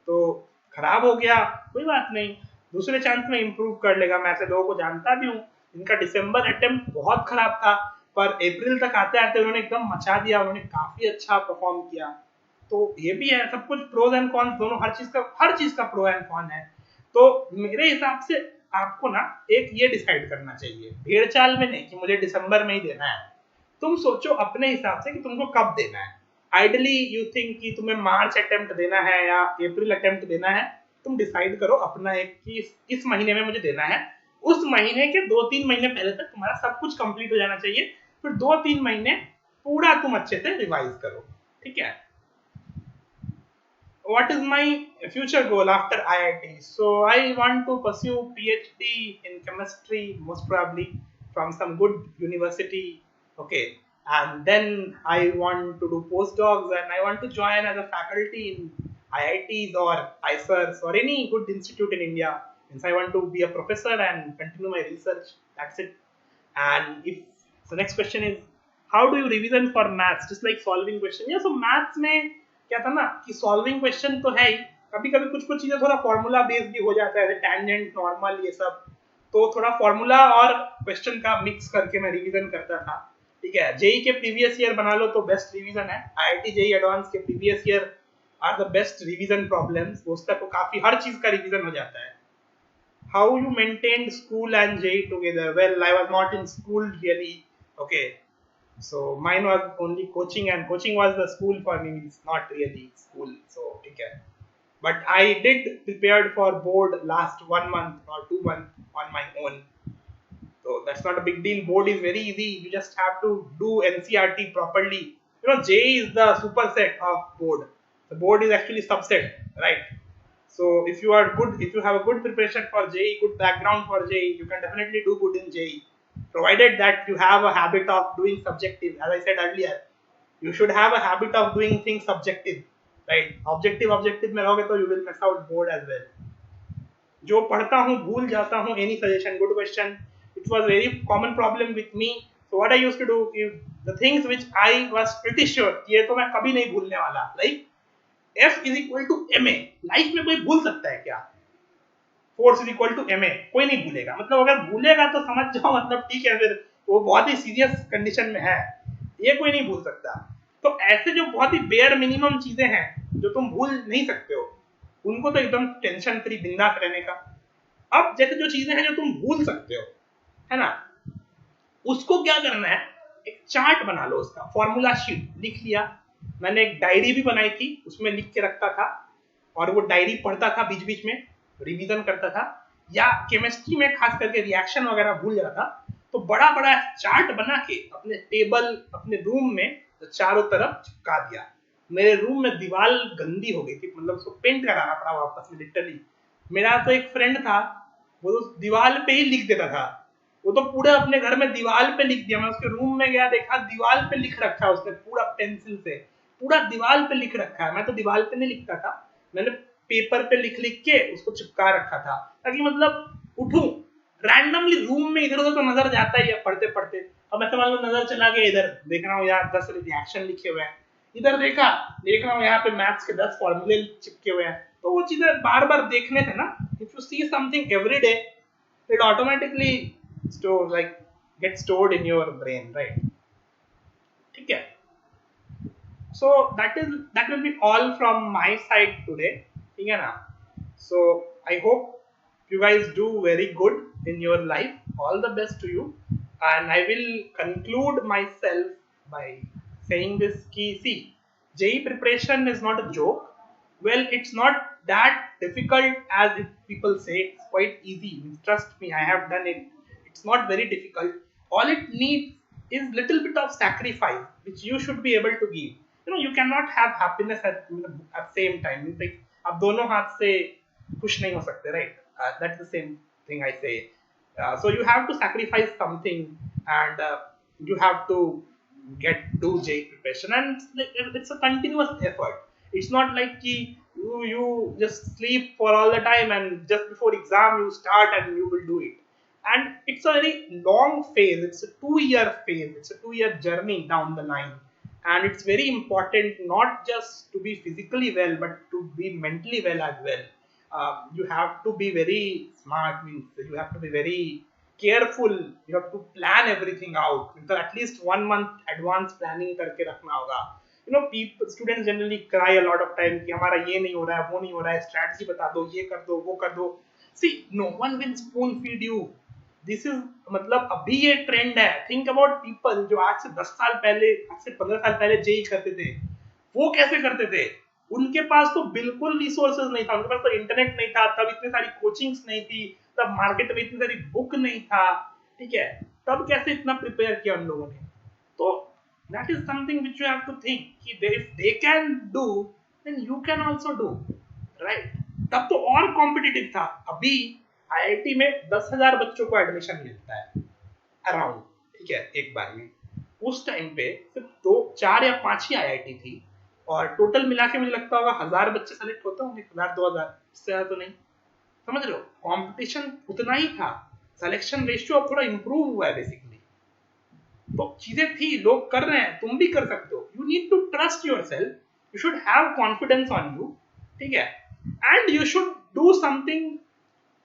Speaker 1: तो खराब हो गया कोई बात नहीं, दूसरे चांस में इंप्रूव कर लेगा। मैं ऐसे लोगों को जानता भी हूँ, इनका दिसंबर अटेम्प्ट बहुत खराब था, पर अप्रैल तक आते आते उन्होंने एकदम मचा दिया, उन्होंने काफी अच्छा परफॉर्म किया। तो ये भी है, सब कुछ प्रोज एंड कॉन्स दोनों, हर चीज का प्रो एंड कॉन है। तो मेरे हिसाब से आपको ना एक ये डिसाइड करना चाहिए, भेड़ चाल में नहीं कि मुझे दिसंबर में ही देना है। तुम सोचो अपने हिसाब से कि तुमको कब देना है। आइडली यू थिंक कि तुम्हें मार्च अटेम्प्ट देना है या अप्रैल अटेम्प्ट देना है, तुम डिसाइड करो अपना एक कि इस महीने में मुझे देना है। उस महीने के 2-3 महीने पहले तक तुम्हारा सब कुछ कंप्लीट हो जाना चाहिए, फिर 2-3 महीने पूरा तुम अच्छे से रिवाइज करो। ठीक है? What is my future goal after IIT? So I want to pursue PhD in chemistry, most probably from some good university. Okay, and then I want to do postdocs, and I want to join as a faculty in IITs or ISERs or any good institute in India. Since I want to be a professor and continue my research. That's it. And if the next question is, how do you revision for maths? Just like solving question. Yeah, so maths में क्या था ना कि सॉल्विंग क्वेश्चन तो है ही, कभी कभी कुछ कुछ चीजें थोड़ा फॉर्मूला बेस्ड भी हो जाता है, टैंजेंट नॉर्मल ये सब, तो थोड़ा फॉर्मूला और क्वेश्चन का मिक्स करके मैं रिवीजन करता था। ठीक है, जेई के प्रीवियस ईयर बना लो तो बेस्ट रिवीजन है। आईआईटी जेई एडवांस के previous year are the best revision problems, उसका तो काफी हर चीज का रिवीजन हो जाता है। How you maintained school and JEE together? Well, I was not in school really. Okay. So mine was only coaching, and coaching was the school for me. It's not really school. So okay. But I did prepared for board last 1 month or 2 months on my own. So that's not a big deal. Board is very easy. You just have to do NCRT properly. JEE is the superset of board. The board is actually subset, right? So if you are good, if you have a good preparation for JEE, good background for JEE, you can definitely do good in JEE. Provided that you have a habit of doing subjective, as I said earlier, you should have a habit of doing things subjective, right? Objective में रहोगे तो you will miss out board as well. जो पढ़ता हूँ भूल जाता हूँ. Any suggestion? Good question. It was very common problem with me. So what I used to do, the things which I was pretty sure ये तो मैं कभी नहीं भूलने वाला, like F is equal to ma. Life में कोई भूल सकता है क्या? Force is equal to ma. कोई नहीं भूलेगा. मतलब अगर भूलेगा तो समझ जाओ, मतलब ठीक है, फिर वो बहुत ही सीरियस कंडीशन में है. ये कोई नहीं भूल सकता. तो ऐसे जो बहुत ही बेयर मिनिमम चीजें हैं जो तुम भूल नहीं सकते हो, उनको तो एकदम टेंशन फ्री बिंदास रहने का. अब जैसे जो चीजें हैं जो तुम भूल सकते हो, है ना, उसको क्या करना है, एक चार्ट बना लो, उसका फॉर्मूला शीट लिख लिया. मैंने एक डायरी भी बनाई थी, उसमें लिख के रखता था, और वो डायरी पढ़ता था, बीच बीच में रिवीजन करता था. या केमिस्ट्री में खास करके रिएक्शन वगैरह भूल जाता, तो बड़ा बड़ा चार्ट बना के अपने टेबल, अपने रूम में चारों तरफ चिपका दिया. मेरे रूम में दीवार गंदी हो गई थी, मतलब उसको पेंट कराना पड़ा वापस में लिटरली. मेरा तो एक फ्रेंड था, वो तो दीवार पे ही लिख देता था. वो तो पूरे अपने घर में दीवार पे लिख दिया. मैं उसके रूम में गया, देखा दीवार पे लिख रखा है उसने पूरा पेंसिल से, पूरा दीवार पे लिख रखा है. मैं तो दीवार पे नहीं लिखता था, मैंने पेपर पे लिख लिख के उसको चिपका रखा था, ताकि मतलब उठूं रैंडमली रूम में, इधर उधर तो नजर जाता ही है पढ़ते पढ़ते. अब मैं मान लो नजर चला गया, इधर देख रहा हूँ यार 10 रिएक्शन लिखे हुए हैं, इधर देख रहा हूँ यहाँ पे मैथ्स के 10 फॉर्मूले चिपके हुए हैं. तो वो चीजें बार बार देखने से ना, if you see something every day, it automatically get stored in your brain, right? ठीक है. So that will be all from my side today, ठीक है ना. So I hope you guys do very good in your life. All the best to you. And I will conclude myself by saying this key. See, JEE preparation is not a joke. Well, it's not that difficult as people say. It's quite easy. Trust me, I have done it. It's not very difficult. All it needs is little bit of sacrifice, which you should be able to give. You cannot have happiness at same time. It's like आप दोनों हाथ से खुश नहीं हो सकते, right? That's the same thing I say. So you have to sacrifice something, and you have to do JEE preparation, and it's a continuous effort. It's not like you just sleep for all the time and just before exam you start and you will do it. And it's a very long phase. It's a 2-year phase. It's a 2-year journey down the line. And it's very important not just to be physically well, but to be mentally well as well. You have to be very smart, means you have to be very careful. You have to plan everything out. So at least 1 month advance planning करके रखना होगा. Students generally cry a lot of time कि हमारा ये नहीं हो रहा है, वो नहीं हो रहा है, strategy बता दो, ये कर दो, वो कर दो. See, no one will spoon feed you. This is, मतलब अभी ये ट्रेंड है. थिंक अबाउट पीपल जो आज से 10 साल पहले, आज से 15 साल पहले जेई करते थे, वो कैसे करते थे. उनके पास तो बिल्कुल रिसोर्सेज नहीं था, उनके पास तो इंटरनेट नहीं था, तब इतनी सारी कोचिंग्स नहीं थी, तब मार्केट में इतनी सारी बुक नहीं था, ठीक है. तब कैसे इतना प्रिपेयर किया उन लोगों ने. तो that is something which you have to think कि if they can do then you can also do, right. तब तो और कॉम्पिटिटिव था. अभी आईआईटी में 10,000 बच्चों को एडमिशन मिलता है अराउंड, ठीक है, एक बार में. उस टाइम पे सिर्फ 4 या 5 ही आईआईटी थी, और टोटल मिला के मुझे लगता होगा 1000 बच्चे सेलेक्ट होते होंगे, 1000-2000, इससे ज्यादा तो नहीं. समझ रहे हो, कंपटीशन उतना ही था. सिलेक्शन रेशियो अब थोड़ा इंप्रूव हुआ है बेसिकली. तो चीजें थी, लोग कर रहे हैं, तुम भी कर सकते हो. You need to trust yourself, you should have confidence on you, ठीक है, and you should do something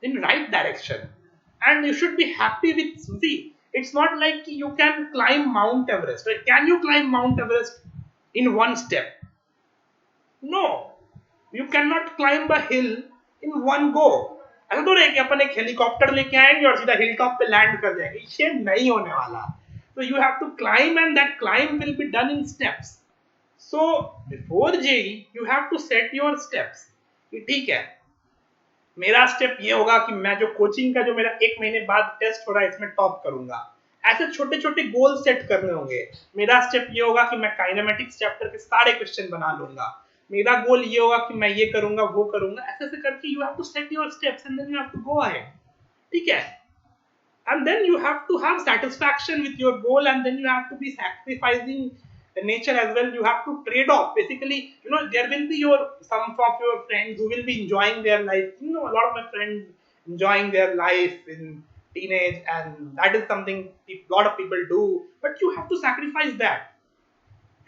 Speaker 1: in right direction, and you should be happy with. See, it's not like you can climb Mount Everest, right? Can you climb Mount Everest in one step? No, you cannot climb a hill in one go. ऐसा तो नहीं कि अपन एक हेलीकॉप्टर लेके आएंगे और सीधा हिल टॉप पे लैंड कर जाएंगे, ये नहीं होने वाला. So you have to climb, and that climb will be done in steps. So before JEE, you have to set your steps. कि ठीक है, मेरा स्टेप ये होगा कि मैं जो कोचिंग का जो मेरा 1 महीने बाद टेस्ट हो रहा है इसमें टॉप करूंगा. ऐसे छोटे छोटे गोल सेट करने होंगे. मेरा स्टेप ये होगा कि मैं काइनेमेटिक्स चैप्टर के सारे क्वेश्चन बना लूंगा. मेरा गोल ये होगा कि मैं ये करूंगा वो करूंगा. ऐसे ऐसे करके you have to set your steps and then you have to go ahead. ठीक है. And then you have to have satisfaction with your goal, and then you have to be sacrificing the nature as well. You have to trade off. Basically, there will be some of your friends who will be enjoying their life. A lot of my friends enjoying their life in teenage, and that is something a lot of people do. But you have to sacrifice that.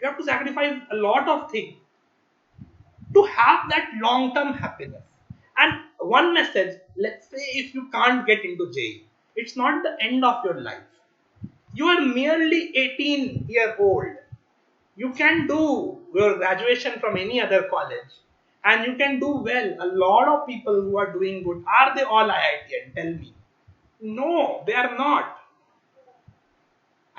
Speaker 1: You have to sacrifice a lot of things to have that long-term happiness. And one message: let's say if you can't get into JEE, it's not the end of your life. You are merely 18-year-old. You can do your graduation from any other college, and you can do well. A lot of people who are doing good, are they all IITian? Tell me. No, they are not.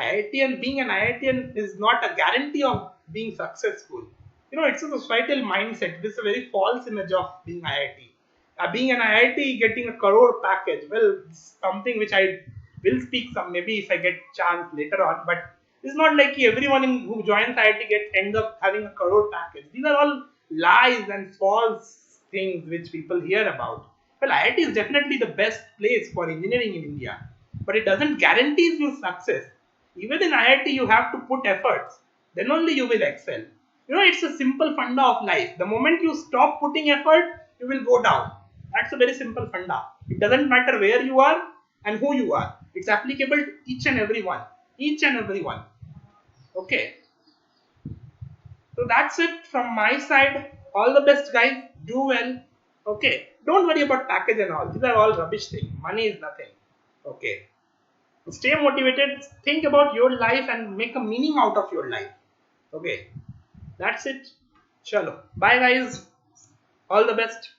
Speaker 1: IITian, being an IITian is not a guarantee of being successful. It's a societal mindset. This is a very false image of being IIT. Being an IIT, getting a crore package, well, something which I will speak some maybe if I get chance later on. But it's not like everyone who joins IIT ends up having a crore package. These are all lies and false things which people hear about. Well, IIT is definitely the best place for engineering in India, but it doesn't guarantee you success. Even in IIT, you have to put efforts. Then only you will excel. It's a simple funda of life. The moment you stop putting effort, you will go down. That's a very simple funda. It doesn't matter where you are and who you are. It's applicable to each and every one. Each and every one. Okay. So that's it from my side. All the best, guys. Do well. Okay. Don't worry about package and all. These are all rubbish things. Money is nothing. Okay. Stay motivated. Think about your life and make a meaning out of your life. Okay. That's it. Chalo. Bye, guys. All the best.